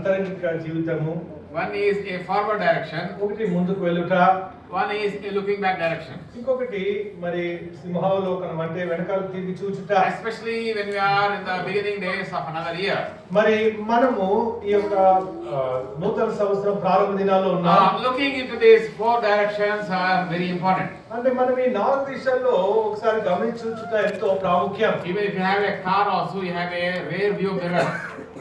అంతరంగిక జీవితము. One is a forward direction. ఒకటి ముందుకు వెళ్ళుట. One is a looking back direction. ఇంకొకటి మరి సింహావలోకనం అంటే వెనకాల తిరిగి చూచుట. Especially when we are in the beginning days of another year. మరి మనము ఈ యొక్క నూతన సంవత్సరం ప్రారంభ దినాల్లో ఉన్నాం. Looking into these four directions are very important. అంటే మనం ఈ 4 దిశల్లో ఒకసారి గమనించి చూచుట ఎంతో ప్రాముఖ్యం. Even if you have a car also, you have a rear view mirror.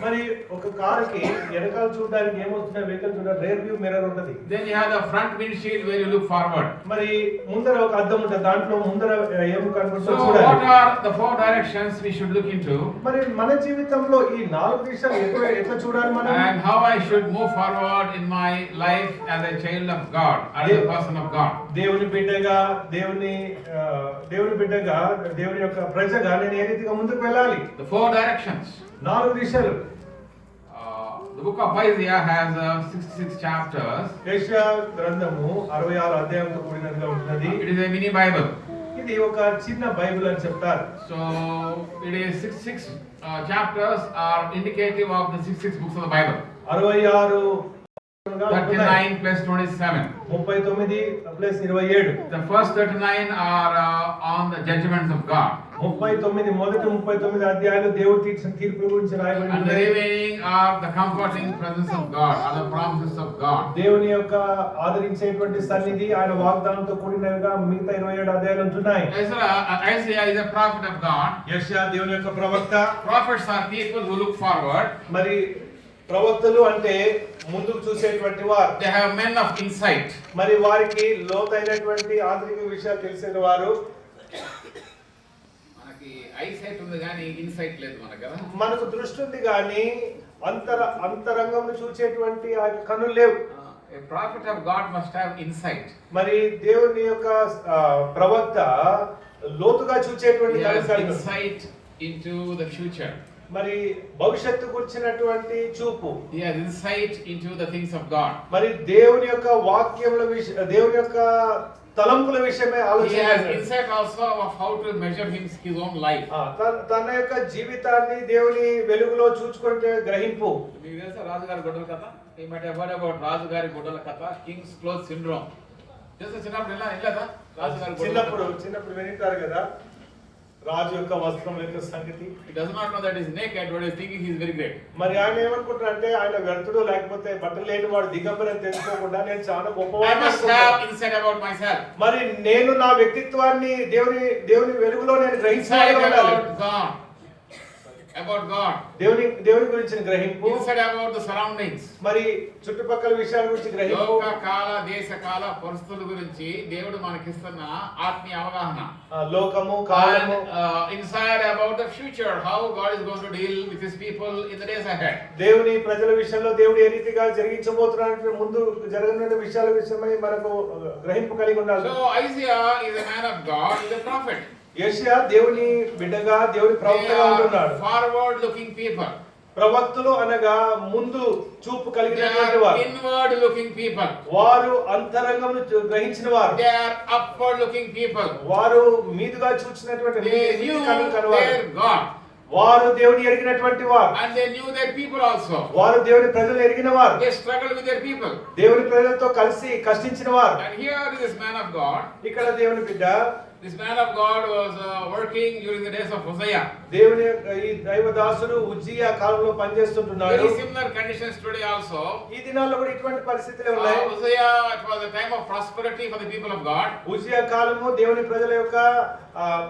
మరి ఒక కారుకి వెనకాల చూడడానికి ఏమొస్తున్నా వెహికల్ చూడడానికి రేర్ వ్యూ మిర్రర్ ఉంటది. Then you have the front windshield where you look forward. మరి ముందర ఒక అద్దం ఉంటది, దాంట్లో ముందర ఏం కనిపిస్తుందో So చూడాలి. what are the four directions we should look into? మరి మన జీవితంలో ఈ 4 దిశలు ఎట్లా చూడాలి మనం? And how I should move forward in my life as a child of God, as a person of God. దేవుని బిడ్డగా దేవుని యొక్క ప్రజగా నేను ఏ రీతిగా ముందుకు వెళ్ళాలి? The four directions. 4 దిశలు. The book of Isaiah has 66 chapters. యెషయా గ్రంథము 66 అధ్యాయంతో కూడినదిగా ఉంటున్నది. It is a mini Bible. ఇది ఒక చిన్న బైబిల్ అని చెప్తారు. So it is 66 chapters are indicative of the 66 books of the Bible. 66 39 plus 27. 39 plus 27. The first 39 are on the judgments of God. 39 మొదటి 39 అధ్యాయాలు దేవుడు తీర్చిన తీర్పుల గురించి రాయబడి And the ఉన్నాయి. remaining are the comforting presence of God, are the promises of God. దేవుని యొక్క ఆదరించేటువంటి సన్నిధి ఆయన వాగ్దానంతో కూడినవిగా మిగతా 27 అధ్యాయాలు ఉంటున్నాయి. Isaiah is a prophet of God. యెషయా దేవుని యొక్క ప్రవక్త. Prophets are people who look forward. మరి ప్రవక్తలు అంటే ముందుకు చూసేటువంటి వారు. They have men of insight. మరి వారికి లోతైనటువంటి ఆంతరిక విషయాలు తెలిసిన వారు. మనకి ఐసైట్ ఉంది కానీ ఇన్సైట్ లేదు మనకు కదా. మనకు దృష్టి ఉంది కానీ అంతరంగంను చూసేటువంటి ఆ కన్నులు లేవు. A prophet of God must have insight. మరి దేవుని యొక్క ప్రవక్త లోతుగా చూచేటువంటి He has కన్నులు. insight into the future. మరి భవిష్యత్తు గురించినటువంటి చూపు. He has insight into the things of God. మరి దేవుని యొక్క వాక్యముల దేవుని యొక్క తలంపుల విషయమే He ఆలోచన. has insight also of how to measure his own life. తన యొక్క జీవితాన్ని దేవుని వెలుగులో చూచుకుంటే గ్రహింపు. మీకు తెలుసా రాజుగారి గొడ్డల కథ? You might have heard about రాజుగారి గొడ్డల కథ, కింగ్స్ క్లోత్ సిండ్రోమ్. తెలుసా చిన్నప్పుడు ఇలా రాజుగారి చిన్నప్పుడు వినింటారు కదా రాజు యొక్క వస్త్రం యొక్క సంగతి. He does not know that he is naked, but he is thinking he is very great. మరి ఆయన ఏమనుకుంటారంటే ఆయన వ్యర్థుడు లేకపోతే బట్టలు లేని వాడు దిగంబరని తెలుసుకోకుండా నేను చాలా I గొప్పవాడిని must have insight about myself. మరి నేను నా వ్యక్తిత్వాన్ని దేవుని వెలుగులో నేను గ్రహించాలి. About God. దేవుని గురించి గ్రహింపు. Insight about the surroundings. మరి చుట్టుపక్కల విషయాల గురించి గ్రహింపు. లోక కాల దేశ కాల పరిస్థితుల గురించి దేవుడు మనకిస్తున్న ఆత్మీయ అవగాహన. లోకము కాలము. Insight about the future, how God is going to deal with his people in the days ahead. దేవుని ప్రజల విషయంలో దేవుడు ఏ రీతిగా జరిగించబోతున్నాడు ముందు జరగనున్న విషయాల విషయమై మనకు గ్రహింపు కలిగి ఉండాలి. So Isaiah is a man of God, he is a prophet. యెషయా దేవుని బిడ్డగా దేవుని ప్రవక్తగా ఉంటున్నాడు. Forward looking people. ప్రవక్తలు అనగా ముందు చూపు కలిగినటువంటి వారు. Inward looking people. వారు అంతరంగమును గ్రహించిన వారు. They are upward looking people. వారు మీదుగా చూచినటువంటి కన్నులు కలవారు. God. వారు దేవుని ఎరిగినటువంటి వారు. And they knew their people also. వారు దేవుని ప్రజలు ఎరిగిన వారు. They struggled with their people. దేవుని ప్రజలతో కలిసి కష్టించిన వారు. And here is this man of God. ఇక్కడ దేవుని బిడ్డ. This man of God was working during the days of Hosea. దేవుని ఈ దైవదాసుడు ఉజ్జియా కాలంలో పనిచేస్తుంటున్నాడు. Very similar conditions today also. ఈ దినాల్లో కూడా ఇటువంటి పరిస్థితులే ఉన్నాయి. Hosea, it was a time of prosperity for the people of God. Uzziah కాలము దేవుని ప్రజల యొక్క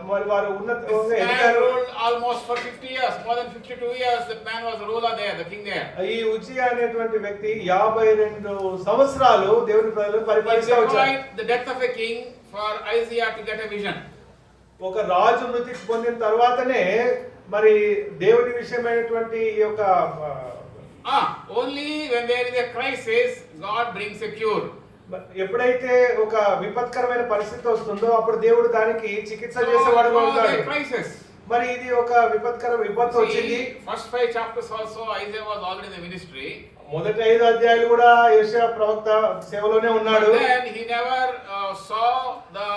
మరి వారు ఉన్నతంగా ఎదిగారు. ruled almost for 50 years, more than 52 years. The man was the ruler there, the king there. ఈ ఉజ్జియా అనేటువంటి వ్యక్తి 52 సంవత్సరాలు దేవుని ప్రజలను పరిపాలిస్తూ వచ్చాడు. The death of a king for Isaiah to get a vision. ఒక రాజు మృతి పొందిన తర్వాతనే మరి దేవుని విషయమైనటువంటి ఈ యొక్క only when there is a crisis God brings a cure. ఎప్పుడైతే ఒక విపత్కరమైన పరిస్థితి వస్తుందో అప్పుడు దేవుడు దానికి చికిత్స చేసేవాడుగా ఉంటాడు. మరి ఇది ఒక విపత్తు వచ్చింది. First 5 chapters also Isaiah was already in the ministry. మొదటి 5 అధ్యాయాలు కూడా యెషయా ప్రవక్త సేవలోనే ఉన్నాడు. Then he never saw the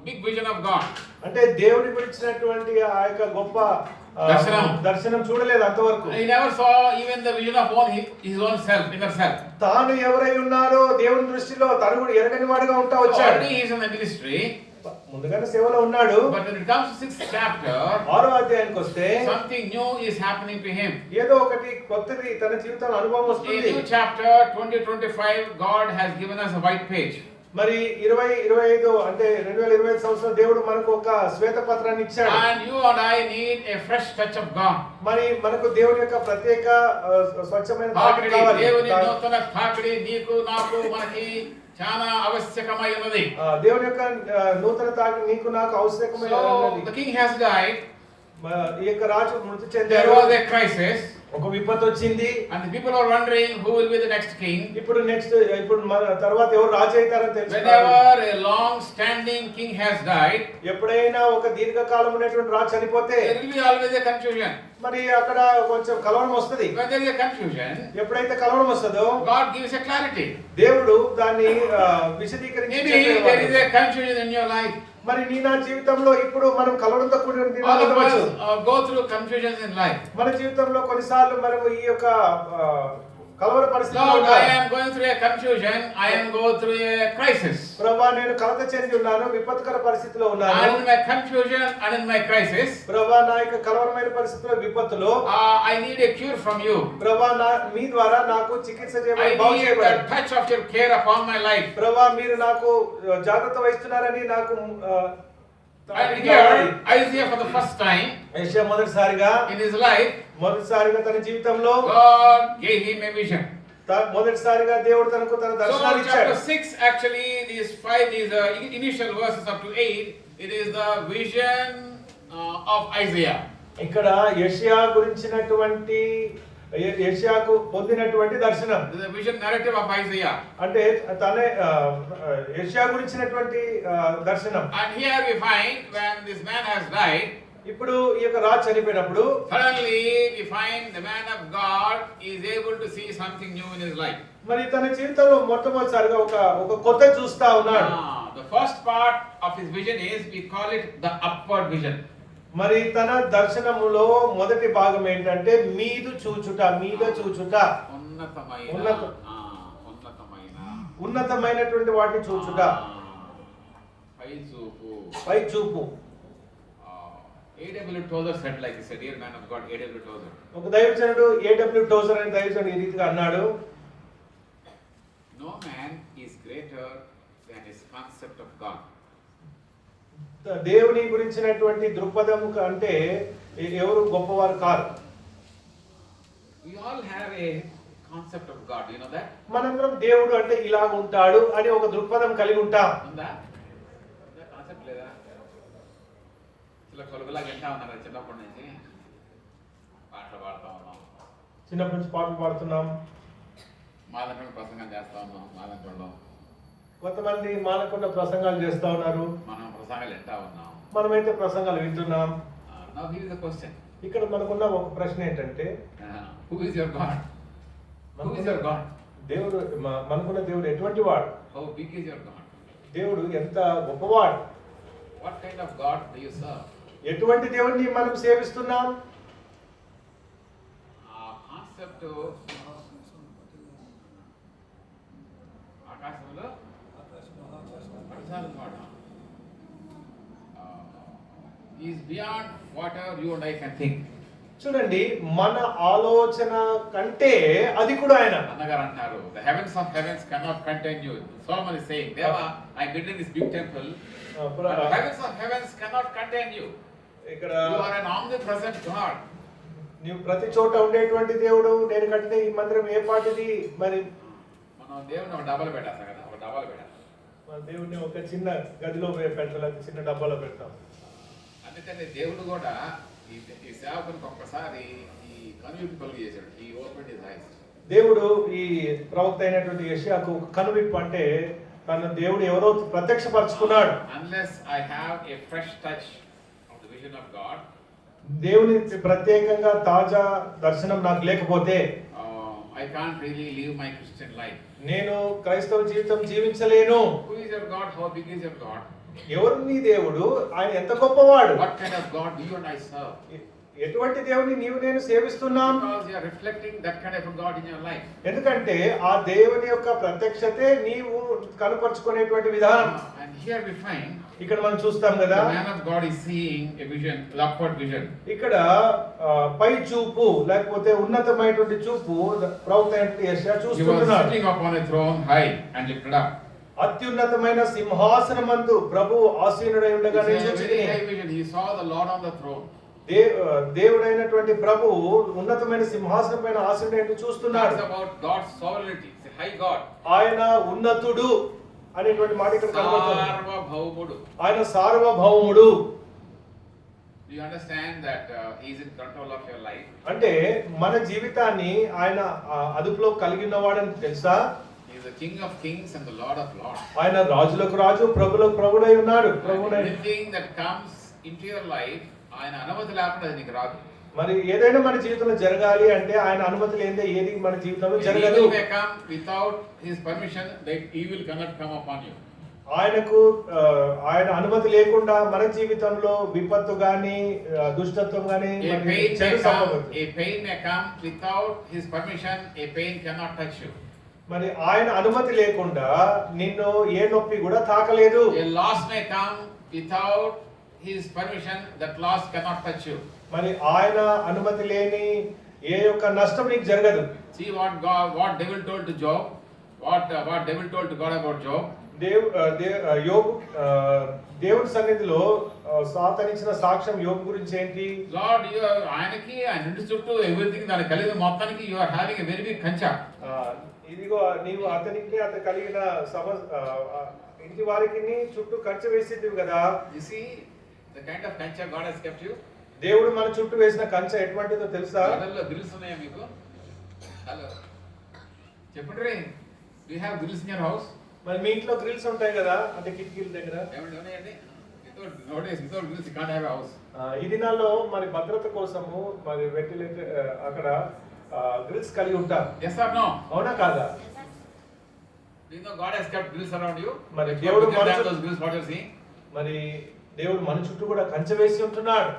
big vision of God. అంటే దేవుని గురించినటువంటి ఆ యొక్క గొప్ప దర్శనం చూడలేదు అంతవరకు. He never saw even the vision of his own self, inner self. తాను ఎవరై ఉన్నారో దేవుని దృష్టిలో తను కూడా ఎరగని వాడుగా ఉంటా వచ్చాడు. Already he is in the ministry. ముందుగానే సేవలో ఉన్నాడు. But when it comes to 6th chapter, 6వ అధ్యాయానికి వస్తే something new is happening to him. ఏదో ఒకటి కొత్తది తన జీవితంలో అనుభవం వస్తుంది. In new chapter 2025, God has given us a white page. మరి 2025 అంటే 2025 సంవత్సరం దేవుడు మనకు ఒక శ్వేత పత్రాన్ని ఇచ్చాడు. And you and I need a fresh touch of God. మరి మనకు దేవుని యొక్క ప్రత్యేక స్వచ్ఛమైన తాకిడి కావాలి. దేవుని నూతన తాకిడి నీకు నాకు మనకి చాలా అవశ్యకమై ఉన్నది. దేవుని యొక్క నూతన తాకిడి నీకు నాకు అవశ్యకమై ఉన్నది. The king has died. ఈ యొక్క రాజు మృతి చెందాడు. There was a crisis. ఒక విపత్తు వచ్చింది. And the people are wondering who will be the next king. ఇప్పుడు మన తర్వాత ఎవరు రాజు అవుతారని తెలుసుకున్నారు. Whenever a long standing king has died, ఎప్పుడైనా ఒక దీర్ఘకాలం ఉన్నటువంటి రాజు చనిపోతే there will be always a confusion. మరి అక్కడ కొంచెం కలవరం వస్తది. When there is a confusion, ఎప్పుడైతే కలవరం వస్తదో God gives a clarity. దేవుడు దాన్ని విశదీకరించి Maybe there is a confusion in your life. మరి నీ నా జీవితంలో ఇప్పుడు మనం కలవరంతో కూడిన All of us go through confusions in life. మన జీవితంలో కొన్నిసార్లు మనం ఈ యొక్క కలవర పరిస్థితిలో Lord, ఉంటాం. I am going through a confusion. I am going through a crisis. ప్రభువా నేను కలత చెంది ఉన్నాను, విపత్కర పరిస్థితిలో ఉన్నాను. And in my confusion and in my crisis, ప్రభువా నా యొక్క కలవరమైన పరిస్థితిలో విపత్తులో I need a cure from you. ప్రభువా మీ ద్వారా నాకు చికిత్స I చేయబడి బాగు need చేయబడి. a touch of your care upon my life. ప్రభువా మీరు నాకు జాగ్రత్త వహిస్తున్నారని నాకు And here, Isaiah for the first time యెషయా మొదటిసారిగా in his life, తన జీవితంలో God gave him a vision. మొదటిసారిగా దేవుడు తనకు తన So దర్శనాన్ని ఇచ్చాడు. chapter 6 actually these initial verses up to 8, it is the vision of Isaiah. ఇక్కడ యెషయా గురించినటువంటి యెషయాకు పొందినటువంటి దర్శనం. The vision narrative of Isaiah. అంటే తనే యెషయా గురించినటువంటి దర్శనం. And here we find when this man has died, ఇప్పుడు ఈ యొక్క రాజు చనిపోయినప్పుడు suddenly we find the man of God is able to see something new in his life. మరి తన జీవితంలో మొట్టమొదటిసారిగా ఒక కొత్త చూస్తా ఉన్నాడు. The first part of his vision is, we call it the upward vision. మరి తన దర్శనములో మొదటి భాగం ఏంటంటే మీద చూచుట. ఉన్నతమైనటువంటి వాటిని చూచుట. పై చూపు. A.W. Tozer said like this, a dear man of God, A.W. Tozer. ఒక దైవజనుడు A.W. టోజర్ అనే దైవజనుడు ఈ రీతిగా అన్నాడు. No man is greater than his concept of God. దేవుని గురించినటువంటి దృక్పథం అంటే ఎవరు గొప్పవారు car. We all have a concept of God, you know that? మనందరం దేవుడు అంటే ఇలా ఉంటాడు అని ఒక దృక్పథం కలిగి ఉంటాం. ఉందా? కాన్సెప్ట్ లేదా? కొలుగులా వింటా ఉన్నారు చిన్నప్పటి నుంచి, పాటలు పాడుతూ ఉన్నాం, చిన్నప్పటి నుంచి పాటలు పాడుతున్నాం, మాదకుండా ప్రసంగం చేస్తా ఉన్నాం, మాదకుండా కొంతమంది మానకుండా ప్రసంగాలు చేస్తా ఉన్నారు, మనం ప్రసంగాలు వింటా ఉన్నాం, మనమైతే ప్రసంగాలు వింటున్నాం. Now here is the question. ఇక్కడ మనకున్న ఒక ప్రశ్న ఏంటంటే who is your God? Who is your God? దేవుడు మనకున్న దేవుడు ఎటువంటి వాడు? How big is your God? దేవుడు ఎంత గొప్పవాడు? What kind of God do you serve? ఎటువంటి దేవుడిని మనం సేవిస్తున్నాం? కాన్సెప్ట్ ఆకాశంలో is beyond whatever you and I can think. చూడండి, మన ఆలోచన కంటే అది కూడా ఆయన. అన్నగారు అంటారు, the heavens of heavens cannot contain you. Solomon is saying, Deva, I built in this big temple, but the heavens of heavens cannot contain you. ఇక్కడ you are an omnipresent God. నీవు ప్రతి చోట ఉండేటువంటి దేవుడు. నేను కట్టిన ఈ మందిరం ఏ పాటిది? మరి మనం దేవుని ఒక డబ్బాలో పెట్టాం కదా, ఒక డబ్బాలో పెట్టాం. మన దేవుడిని ఒక చిన్న గదిలో పెట్టాలి, చిన్న డబ్బాలో పెడతాం. అందుకని దేవుడు కూడా ఈ సేవకునికి ఒక్కసారి ఈ కనువిప్పు కలుగు చేశాడు. ఈ ఓపెన్ హిస్ ఐస్. దేవుడు ఈ ప్రవక్త అయినటువంటి యెషయాకు కనువిప్పు అంటే తన దేవుడు ఎవరో ప్రత్యక్షపరచుకున్నాడు. Unless I have a fresh touch of the vision of God, దేవుని ప్రత్యేకంగా తాజా దర్శనం నాకు లేకపోతే I can't really live my Christian life. నేను క్రైస్తవ జీవితం జీవించలేను. Who is your God? How big is your God? ఎవరు నీ దేవుడు? ఆయన ఎంత గొప్పవాడు? What kind of God do you and I serve? ఎటువంటి దేవుని నీవు నేను సేవిస్తున్నాం? Because you are reflecting that kind of a God in your life. ఎందుకంటే ఆ దేవుని యొక్క ప్రత్యక్షతే నీవు కనపరుచుకునేటువంటి విధానం. And here we find ఇక్కడ మనం చూస్తాం కదా, the man of God is seeing a vision, the upward vision. ఇక్కడ పై చూపు లేకపోతే ఉన్నతమైనటువంటి చూపు ప్రవక్త అయినటువంటి యెషయా He was చూస్తున్నాడు. sitting upon a throne high and lifted up. అత్యున్నతమైన సింహాసనమందు ప్రభు ఆసీనుడై ఉండగా It's a చూచి very high vision. He saw the Lord on the throne. దేవుడైనటువంటి ప్రభువు ఉన్నతమైన సింహాసనం పైన ఆసీనుడై చూస్తున్నాడు. Talks about God's sovereignty. It's a high God. ఆయన ఉన్నతుడు అనేటువంటి మాట ఇక్కడ కనబడుతుంది. సార్వభౌముడు. ఆయన సార్వభౌముడు. Do you understand that he is in control of your life? అంటే మన జీవితాన్ని ఆయన అదుపులో కలిగి ఉన్నవాడని తెలుసా? He is the King of Kings and the Lord of Lords. ఆయన రాజులకు రాజు ప్రభులకు ప్రభుడై ఉన్నాడు. ప్రభుడై Anything that comes into your life, ఆయన అనుమతి లేకుండా అది నీకు రాదు. మరి ఏదైనా మన జీవితంలో జరగాలి అంటే ఆయన అనుమతి లేనిదే ఏది మన జీవితంలో జరగదు. May come without his permission, that evil cannot come upon you. ఆయన అనుమతి లేకుండా మన జీవితంలో విపత్తు గాని దుష్టత్వం గాని చెడు సంభవించదు. A pain may come without his permission, a pain cannot touch you. మరి ఆయన అనుమతి లేకుండా నిన్ను ఏ నొప్పి కూడా తాకలేదు. A loss may come without his permission, that loss cannot touch you. మరి ఆయన అనుమతి లేని ఏ యొక్క నష్టం నీకు జరగదు. See what devil told to Job, what devil told to God about Job. యోబు దేవుడి సన్నిధిలో సాతాను ఇచ్చిన సాక్ష్యం యోబు గురించి ఏంటి? Lord, you are ఆయనకి ఆయన ఇంటి చుట్టూ ఎవ్రీథింగ్ దాని కలిగిన మొత్తానికి you are having a very big కంచా. ఇదిగో నీవు అతనికి కలిగిన ఇంటి వారికి చుట్టూ కంచె వేసిద్దివి కదా. You see the kind of కంచా God has kept you. దేవుడు మన చుట్టూ వేసిన కంచె ఎటువంటిదో తెలుసా? గడల్లో గ్రిల్స్ ఉన్నాయా మీకు? హలో చెప్పండి. Do you have grills in your house? మరి మీ ఇంట్లో గ్రిల్స్ ఉంటాయి కదా, అంటే కిటికీల దగ్గర. ఏమండి ఉన్నాయండి? Without grills you can't have a house. ఈ దినాల్లో మరి భద్రత కోసము మరి వెంటిలేటర్ అక్కడ గ్రిల్స్ కలిగి ఉంటారు. Yes or no? అవునా కాదా? Do you know God has kept grills around you? మరి దేవుడు those grills what you see? మరి దేవుడు మన చుట్టూ కూడా కంచె వేసి ఉంటున్నాడు.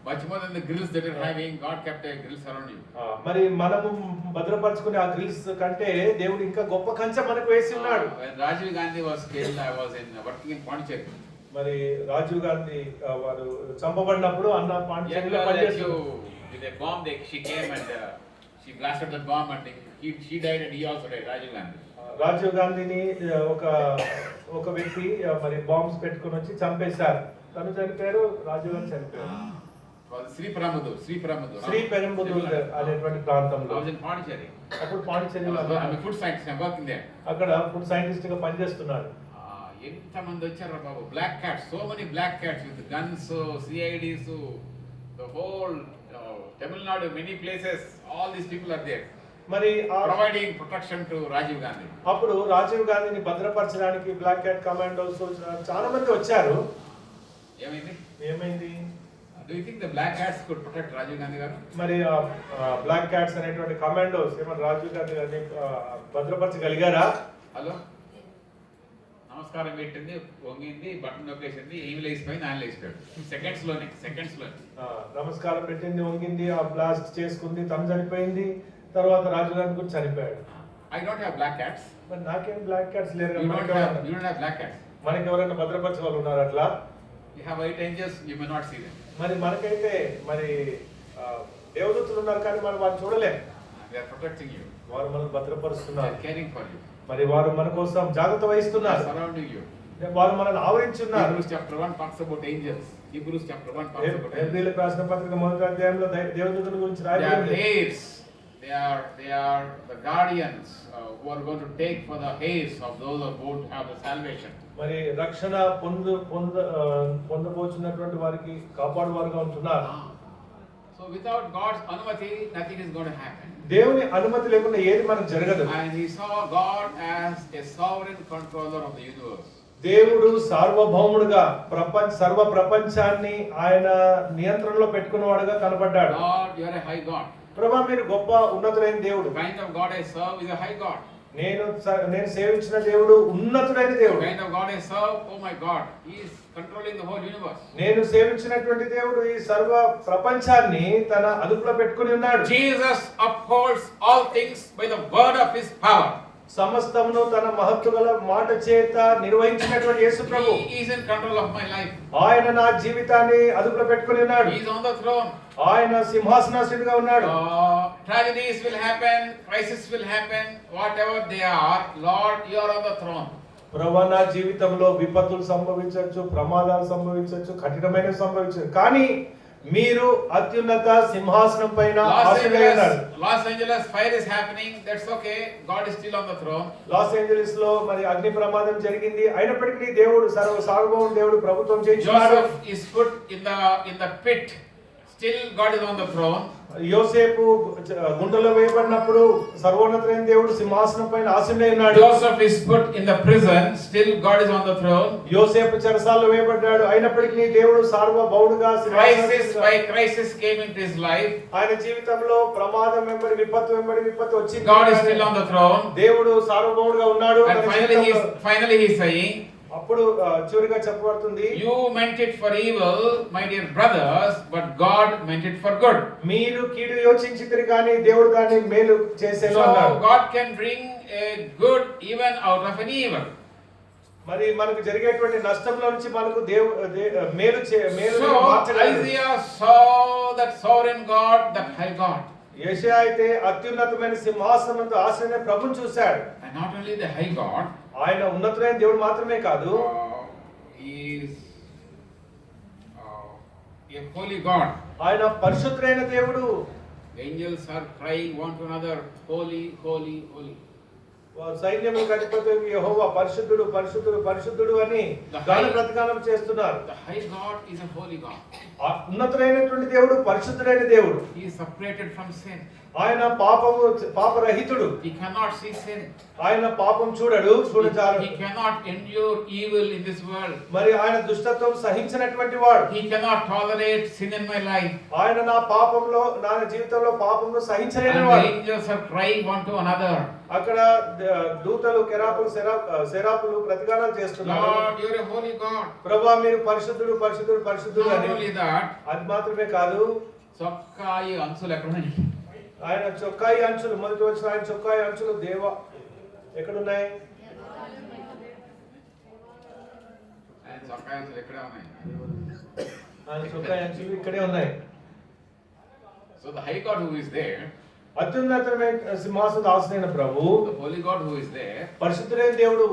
Much more than the grills that you're having, God kept a grills around you. మరి మనము భద్రపరచుకునే ఆ గ్రిల్స్ కంటే దేవుడు ఇంకా గొప్ప కంచె మనకు వేసి ఉన్నాడు. When Rajiv Gandhi was killed, I was working in Pondicherry. మరి రాజీవ్ గాంధీ వారు చంపబడినప్పుడు అన్న పాండిచేరిలో పనిచేస్తూ with a bomb she came and she blasted the bomb and she died and he also died. Rajiv Gandhi. Rajiv గాంధీని ఒక వ్యక్తి మరి బాంబ్స్ పెట్టుకొని వచ్చి చంపేశారు. తను చనిపోయారు, రాజీవ్ గాంధీ చనిపోయారు. శ్రీ పెరంబదూర్ అనేటువంటి ప్రాంతంలో. అప్పుడు పాండిచేరిలో ఫుడ్ సైంటిస్ట్ అక్కడ ఫుడ్ సైంటిస్ట్ గా పనిచేస్తున్నాడు. ఎంత మంది వచ్చారు బాబు, black cats, so many black cats with guns, CIDs, the whole Tamil Nadu, many places, all these people are there. మరి providing protection to Rajiv Gandhi. అప్పుడు రాజీవ్ గాంధీని భద్రపరచడానికి బ్లాక్ క్యాట్ కమాండోస్ చాలా మంది వచ్చారు. ఏమైంది? Do you think the black cats could protect Rajiv Gandhi గారు? మరి బ్లాక్ క్యాట్స్ అనేటువంటి కమాండోస్ ఏమన్నా రాజీవ్ గాంధీ గారిని భద్రపరచగలిగారా? హలో నమస్కారం పెట్టింది, వంగింది, బటన్ నొక్కేసింది, ఏమి లేచిపోయింది, ఆయన లేచిపోయాడు. సెకండ్స్ లోనే నమస్కారం పెట్టింది, వంగింది, ఆ బ్లాస్ట్ చేసుకుంది, తను చనిపోయింది, తర్వాత రాజీవ్ గాంధీ కూడా చనిపోయాడు. I don't have black cats. మరి నాకేం బ్లాక్ క్యాట్స్ లేరు కదా. You don't have black cats. మనకి ఎవరైనా భద్రపరచే వాళ్ళు ఉన్నారు అట్లా? You have white angels, you may not see them. మరి మనకైతే మరి దేవదూతలు ఉన్నారు కానీ మనం వారిని చూడలేం. They are protecting you. వారు మనల్ని భద్రపరుస్తున్నారు. They are caring for you. మరి వారు మన కోసం జాగ్రత్త వహిస్తున్నారు. Surrounding you. వారు మనల్ని ఆవరించి ఉన్నారు. Hebrews chapter 1 talks about angels. Hebrews chapter 1 talks about angels. హెబ్రీయులకు రాసిన పత్రిక మొదటి అధ్యాయంలో దేవదూతల గురించి రాయబడింది. They are the guardians who are going to take for the heirs of those who won't have the salvation. మరి రక్షణ పొందబోచున్నటువంటి వారికి కాపాడువారుగా ఉంటున్నారు. So without God's అనుమతి nothing is going to happen. దేవుని అనుమతి లేకుండా ఏది మనకు జరగదు. And he saw God as a sovereign controller of the universe. దేవుడు సార్వభౌముడుగా సర్వ ప్రపంచాన్ని ఆయన నియంత్రణలో పెట్టుకున్నవాడుగా కనబడ్డాడు. God, you are a high God. ప్రభువా మీరు గొప్ప ఉన్నతులైన దేవుడు. The kind of God I serve is a high God. నేను సేవించిన దేవుడు ఉన్నతుడైన దేవుడు. The kind of God I serve, oh my God, He is controlling the whole universe. నేను సేవించినటువంటి దేవుడు ఈ సర్వ ప్రపంచాన్ని తన అదుపులో పెట్టుకొని ఉన్నాడు. Jesus upholds all things by the word of His power. సమస్తమును తన మహత్తు గల మాట చేత నిర్వహించినటువంటి యేసు ప్రభు He is in control of my life. ఆయన నా జీవితాన్ని అదుపులో పెట్టుకొని ఉన్నాడు. He is on the throne. ఆయన సింహాసనాసీనుడిగా ఉన్నాడు. Tragedies will happen, crises will happen, whatever they are, Lord, you are on the throne. ప్రభువా నా జీవితంలో విపత్తులు సంభవించవచ్చు, ప్రమాదాలు సంభవించవచ్చు, కఠినమైనవి సంభవించవచ్చు, కానీ మీరు అత్యున్నత సింహాసనం పైన ఆసీనుడై ఉన్నారు. Los Angeles fire is happening, that's okay, God is still on the throne. Los Angeles లో మరి అగ్ని ప్రమాదం జరిగింది, అయినప్పటికీ దేవుడు సార్వభౌమ దేవుడు ప్రభుత్వం చేయించున్నాడు. Joseph is put in the pit, still God is on the throne. యోసేపు గుండెలో వేయబడినప్పుడు సర్వోన్నతుడైన దేవుడు సింహాసనం పైన ఆసీనుడై ఉన్నాడు. Joseph is put in the prison, still God is on the throne. యోసేపు చెరసాలలో వేయబడ్డాడు, అయినప్పటికీ దేవుడు సార్వభౌముడుగా Crisis came into his life. ఆయన జీవితంలో ప్రమాదం వెంబడి విపత్తు వచ్చింది. God is still on the throne. దేవుడు సార్వభౌముడుగా ఉన్నాడు. And finally he is saying, అప్పుడు చివరిగా చెప్పబడుతుంది, you meant it for evil, my dear brothers, but God meant it for good. మీరు కీడు యోచించితిరి కానీ దేవుడు దాన్ని మేలు చేసేను అన్నాడు. So God can bring a good even out of an evil. మరి మనకు జరిగేటువంటి నష్టంలో నుంచి మనకు మేలు మార్చగలడు. Isaiah saw that sovereign God, that high God. యెషయా అయితే అత్యున్నతమైన సింహాసనంతో ఆసీనుడైన ప్రభువును చూశాడు. And not only the high God, ఆయన ఉన్నతుడైన దేవుడు మాత్రమే కాదు, is a holy God. ఆయన పరిశుద్ధుడైన దేవుడు. Angels are crying one to another, holy, holy, holy. సైన్యములకు అధిపతి యెహోవా పరిశుద్ధుడు పరిశుద్ధుడు పరిశుద్ధుడు అని గాన ప్రతిగానం చేస్తున్నారు. The high God is a holy God. ఉన్నతుడైనటువంటి దేవుడు పరిశుద్ధుడైన దేవుడు. He is separated from sin. ఆయన పాపరహితుడు. He cannot see sin. ఆయన పాపం చూడజాలడు. He cannot endure evil in this world. మరి ఆయన దుష్టత్వం సహించినటువంటి వాడు. He cannot tolerate sin in my life. ఆయన నా జీవితంలో పాపమును సహించలేని వాడు. And the angels are crying one to another. అక్కడ దూతలు కెరాపులు సెరాపులు ప్రతిగానాలు చేస్తున్నారు. Lord, you are a holy God. ప్రభువా మీరు పరిశుద్ధుడు పరిశుద్ధుడు పరిశుద్ధుడు అని. Not only that, అది మాత్రమే కాదు, చొక్కాయి అంచులు ఎక్కడ ఉన్నాయి? ఆయన చొక్కాయి అంచులు, మొదటి వచ్చిన ఆయన చొక్కాయి అంచులు దేవా ఎక్కడున్నాయి? ఆయన చొక్కాయి అంచులు ఎక్కడే ఉన్నాయి. ఆయన చొక్కాయి అంచులు ఇక్కడే ఉన్నాయి. So the high God who is there, అత్యున్నతమైన సింహాసన ఆసీనుడైన ప్రభు, the holy God who is there, పరిశుద్ధుడైన దేవుడు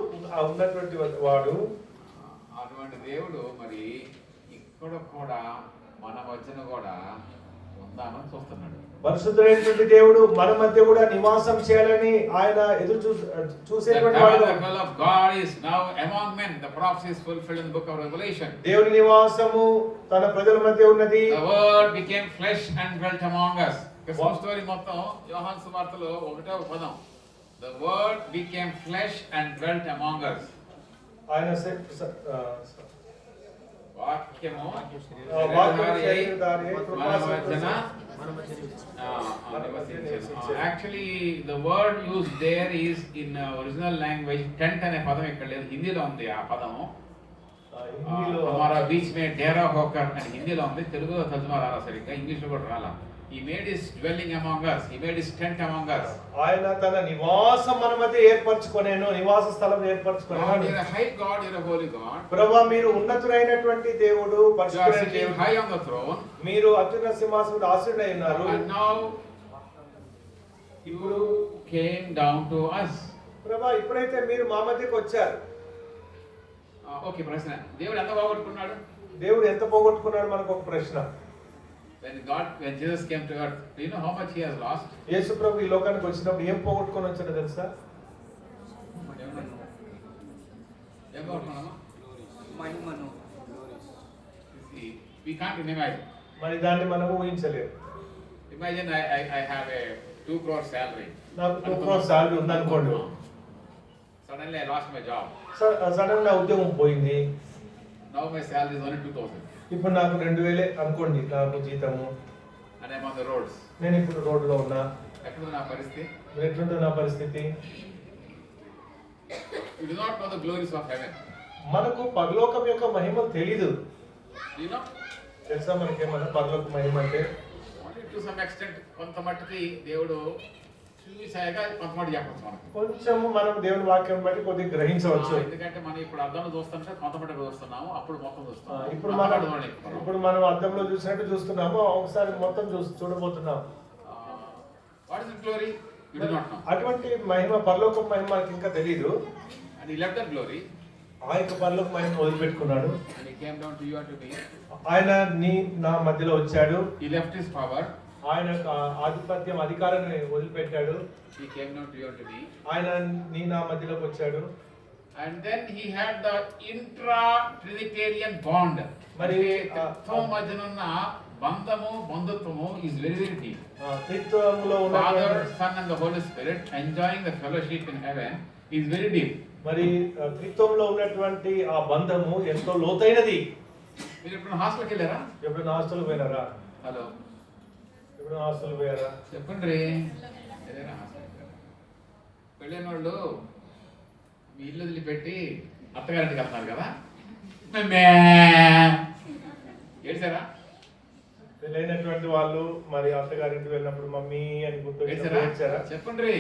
ఉన్నటువంటి వాడు, అటువంటి దేవుడు మరి ఇక్కడ కూడా మన మధ్యన కూడా ఉందామని చూస్తున్నాడు. పరిశుద్ధుడైనటువంటి దేవుడు మన మధ్య కూడా నివాసం చేయాలని ఆయన ఎదురు చూసేటువంటి వాడు. The tabernacle of God is now among men. The prophecy is fulfilled in the book of Revelation. దేవుని నివాసము తన ప్రజల మధ్య ఉన్నది. The word became flesh and dwelt among us. Christmas story మొత్తం యోహాను సువార్తలో ఒకటే పదం. The word became flesh and dwelt among us. ఆయన వాక్యము actually the word used there is in original language tent అనే పదం ఇక్కడ లేదు, హిందీలో ఉంది ఆ పదము. हमारा बीच में डेरा होकर అని హిందీలో ఉంది, తెలుగులో తర్జుమా రాలా సరిగ్గా, ఇంగ్లీష్లో కూడా రాలా. He made his dwelling among us. He made his tent among us. ఆయన తన నివాసం మన మధ్య ఏర్పరచుకొనేను, నివాస స్థలం ఏర్పరచుకొనేను. God, you are a high God, you are a holy God. ప్రభువా మీరు ఉన్నతుడైనటువంటి దేవుడు, పరిశుద్ధుడైన దేవుడు, high on the throne. మీరు అత్యున్నత సింహాసనముపై ఆసీనుడై ఉన్నారు. And now you came down to us. ప్రభువా ఇప్పుడైతే మీరు మా మధ్యకి వచ్చారు. ఓకే, ప్రశ్న, దేవుడు ఎంత పోగొట్టుకున్నాడు? దేవుడు ఎంత పోగొట్టుకున్నాడు? మనకు ఒక ప్రశ్న. When Jesus came to earth, do you know how much he has lost? యేసు ప్రభు ఈ లోకానికి వచ్చినప్పుడు ఏం పోగొట్టుకొని వచ్చాడో తెలుసా? మహిమను. We can't imagine. మరి దాన్ని మనం ఊహించలేము. Imagine I have a 2 crore salary. నాకు 2 crore salary ఉంది అనుకోండి. Suddenly I lost my job. Sudden గా ఉద్యోగం పోయింది. Now my salary is only 2000. ఇప్పుడు నాకు 2000 అనుకోండి నాకు జీతము. And I'm on the roads. నేను ఇప్పుడు రోడ్లో ఉన్నా. ఎట్లుంది నా పరిస్థితి? ఎట్లుంటుంది నా పరిస్థితి? You do not know the glories of heaven. మనకు పరలోకం యొక్క మహిమ తెలీదు. You know? తెలుసా మనకేమన్నా పరలోక మహిమ అంటే? Only to some extent కొంత మట్టుకి దేవుడు చూసాక కొంత మట్టు చెప్పచ్చు మనకు. కొంచెం మనం దేవుని వాక్యం బట్టి కొద్దిగా గ్రహించవచ్చు. ఎందుకంటే మనం ఇప్పుడు అద్దంలో చూస్తుంటే కొంత మట్టుకు చూస్తున్నాము, అప్పుడు మొత్తం చూస్తాం. ఇప్పుడు మనం అద్దంలో చూసినట్టు చూస్తున్నాము, ఒకసారి మొత్తం చూడబోతున్నాం. What is the glory? You do not know. అటువంటి మహిమ, పరలోక మహిమ మనకి ఇంకా తెలియదు. And he left that glory. ఆ యొక్క పరలోక మహిమ వదిలిపెట్టుకున్నాడు. And he came down to you and to me. ఆయన నా మధ్యలో వచ్చాడు. He left his power. ఆయన ఆధిపత్యం, అధికారాన్ని వదిలిపెట్టాడు. He came down to you and to me. ఆయన నా మధ్యలోకి వచ్చాడు. And then he had the intra-trinitarian bond. మరి మధ్యనున్న బంధము, బంధుత్వము is very very deep. త్రిత్వములో ఉన్న Father, Son and the Holy Spirit enjoying the fellowship in heaven is very deep. మరి త్రిత్వంలో ఉన్నటువంటి ఆ బంధము ఎంతో లోతైనది. మీరు ఎప్పుడు హాస్టల్కి వెళ్ళారా? ఎప్పుడు హాస్టల్ పోయినారా? హలో, ఎప్పుడు హాస్టల్ పోయారా? చెప్పండి. ఏదైనా హాస్టల్ పెళ్ళైన వాళ్ళు మీ ఇల్లు వదిలిపెట్టి అత్తగారింటికి వెళ్తున్నారు కదా, ఏడ్చారా? పెళ్ళైనటువంటి వాళ్ళు మరి అత్తగారింటికి వెళ్ళినప్పుడు మమ్మీ అని గుర్తు ఏడ్చారా? చెప్పండి.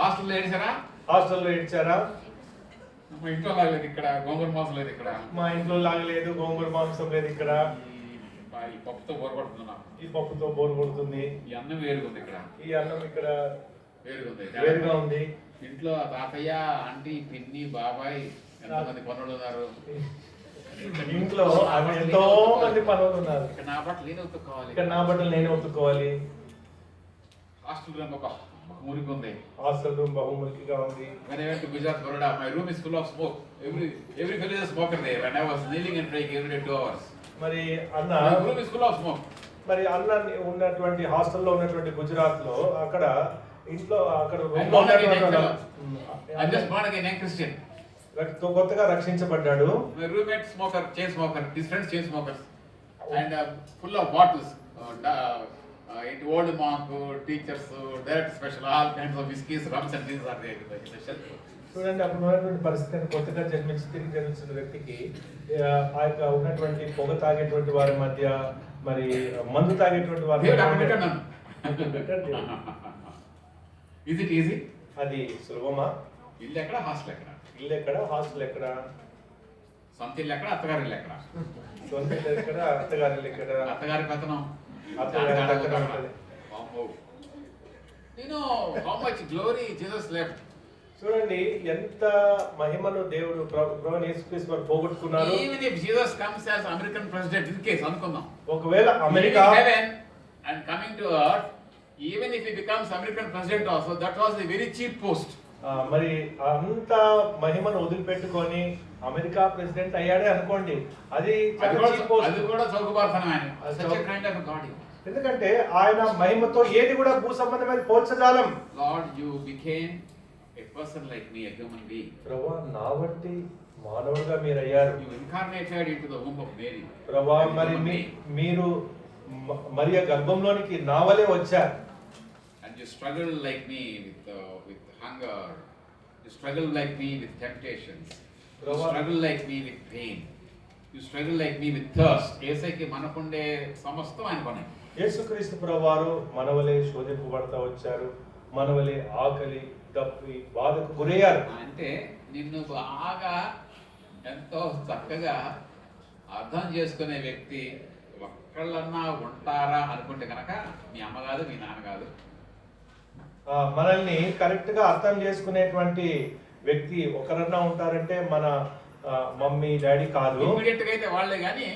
హాస్టల్లో ఏడ్చారా? హాస్టల్లో ఏడ్చారా? మా ఇంట్లో లాగలేదు ఇక్కడ, గోంగూర మాంసం లేదు ఇక్కడ. మా ఇంట్లో లాగలేదు, గోంగూర మాంసం లేదు ఇక్కడ. ఈ పప్పుతో బోరు కొడుతున్నా, ఈ పప్పుతో బోరు కొడుతుంది. ఈ అన్నం వేరుగా ఉంది ఇక్కడ, ఈ అన్నం ఇక్కడ వేరుగా ఉంది. ఇంట్లో తాతయ్య, ఆంటీ, పిన్ని, బాబాయ్ ఎంతమంది పనులు ఉన్నారు. ఇంట్లో ఎంతో మంది పనులు ఉన్నారు. ఇక్కడ నా బట్టలు నేనే ఉతుక్కోవాలి, ఇక్కడ నా బట్టలు నేనే ఉతుక్కోవాలి. హాస్టల్ రూమ్ ఒక మురికి ఉంది. హాస్టల్ రూమ్ బహుమురికిగా ఉంది. When I went to Gujarat, Baroda, my room is full of smoke. Every fellow is a smoker there, and I was kneeling and praying every day 2 hours. మరి అన్న My room is full of smoke. మరి అన్న ఉన్నటువంటి హాస్టల్లో ఉన్నటువంటి గుజరాత్ లో అక్కడ ఇంట్లో అక్కడ I'm just born again, young Christian. కొత్తగా రక్షించబడ్డాడు. My roommate smoker, chain smoker, his friends chain smokers, and full of bottles. Old monk, teachers, direct special, all kinds of whiskeys, rums and things are there in the shelf. చూడండి, అప్పుడు ఉన్నటువంటి పరిస్థితి, కొత్తగా జన్మించి తిరిగి జన్మించిన వ్యక్తికి ఆ యొక్క ఉన్నటువంటి పొగ తాగేటువంటి వారి మధ్య, మరి మందు తాగేటువంటి వారి Is it easy? అది సులభమా? ఇల్లు ఎక్కడ, హాస్టల్ ఎక్కడ? ఇల్లు ఎక్కడ, హాస్టల్ ఎక్కడ? సొంత ఇల్లు ఎక్కడ, అత్తగారి ఇల్లు ఎక్కడ? సొంత ఇల్లు ఎక్కడ, అత్తగారి ఇల్లు ఎక్కడ? అత్తగారి పెత్తనం. How much glory Jesus left. చూడండి, ఎంత మహిమను దేవుడు ప్రభువు యేసుక్రీస్తు వారు పోగొట్టుకున్నారు. Even if Jesus comes as American president, in case అనుకుందాం, ఒకవేళ America heaven and coming to earth, even if he becomes American president also, that was a very cheap post. మరి అంత మహిమను వదిలిపెట్టుకొని అమెరికా ప్రెసిడెంట్ అయ్యాడే అనుకోండి, అది కూడా చౌకబార్తనం ఆయన. Such a kind of a God. ఎందుకంటే ఆయన మహిమతో ఏది కూడా భూ సంబంధమైన పోల్చజాలం. Lord, you became a person like me, a human being. ప్రభువా, నా వంటి మానవుడిగా మీరు అయ్యారు. You incarnated into the womb of Mary. ప్రభువా, మరి మీరు మరియ గర్భంలోనికి నా వలే వచ్చారు. And you struggled like me with hunger. You struggled like me with temptations. You struggled like me with pain. You struggled like me with thirst. ఏసైకి మనకుండే సమస్తం ఆయన పని. యేసుక్రీస్తు ప్రభువారు మనవలే శోధింపబడతా వచ్చారు, మనవలే ఆకలి, దప్పి, బాధకు గురయ్యారు. అంటే నిన్ను బాగా ఎంతో చక్కగా అర్థం చేసుకునే వ్యక్తి ఒక్కళ్ళన్నా ఉంటారా అనుకుంటే కనుక మీ అమ్మ కాదు, మీ నాన్న కాదు. మనల్ని కరెక్ట్ గా అర్థం చేసుకునేటువంటి వ్యక్తి ఒకరన్నా ఉంటారంటే మన మమ్మీ డాడీ కాదు. ఇమ్మీడియట్ గా అయితే వాళ్ళే, కానీ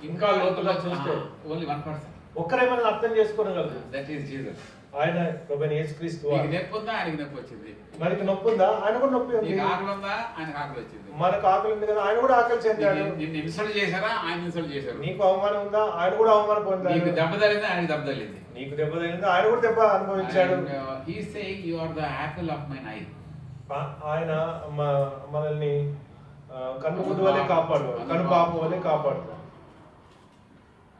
ఇంకా లోతుగా చూస్తే ఓన్లీ 1%. ఒక్కరే మనల్ని అర్థం చేసుకోగలరు. That is Jesus. ఆయన ప్రభువైన యేసుక్రీస్తు. నీకు నొప్పి ఉందా, ఆయనకి నొప్పి వచ్చింది. మనకి నొప్పి ఉందా, ఆయన కూడా నొప్పి ఉంది. నీకు ఆకలి ఉందా, ఆయనకు ఆకలి వచ్చింది. మనకు ఆకలి ఉంది కదా, ఆయన కూడా ఆకలి చెందాడు. నిన్ను ఇన్సల్ట్ చేశారా, ఆయన ఇన్సల్ట్ చేశారు. నీకు అవమానం ఉందా, ఆయన కూడా అవమానం పొందాడు. నీకు దెబ్బ తగిలిందా, ఆయనకి దెబ్బ తగిలింది. నీకు దెబ్బ తగిలిందా, ఆయన కూడా దెబ్బ అనుభవించాడు. He is saying you are the apple of my eye. ఆయన మనల్ని కన్నుగుడ్డు వలె కాపాడు, కను పాప వలె కాపాడు.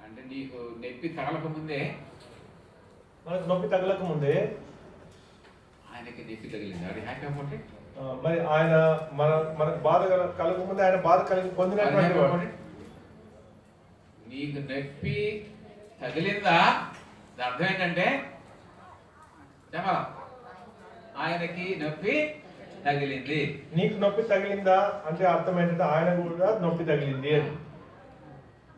అంటే నీకు నొప్పి తగలక ముందే, మనకు నొప్పి తగలక ముందే ఆయనకి నొప్పి తగిలింది. Are you happy about it? మరి ఆయన మనకు బాధ కలగముందు ఆయన బాధ పొందినటువంటి వాడు. నీకు నొప్పి తగిలిందా? దాని అర్థం ఏంటంటే చెప్పాలా, ఆయనకి నొప్పి తగిలింది. నీకు నొప్పి తగిలిందా అంటే అర్థం ఏంటంటే ఆయన కూడా నొప్పి తగిలింది అని.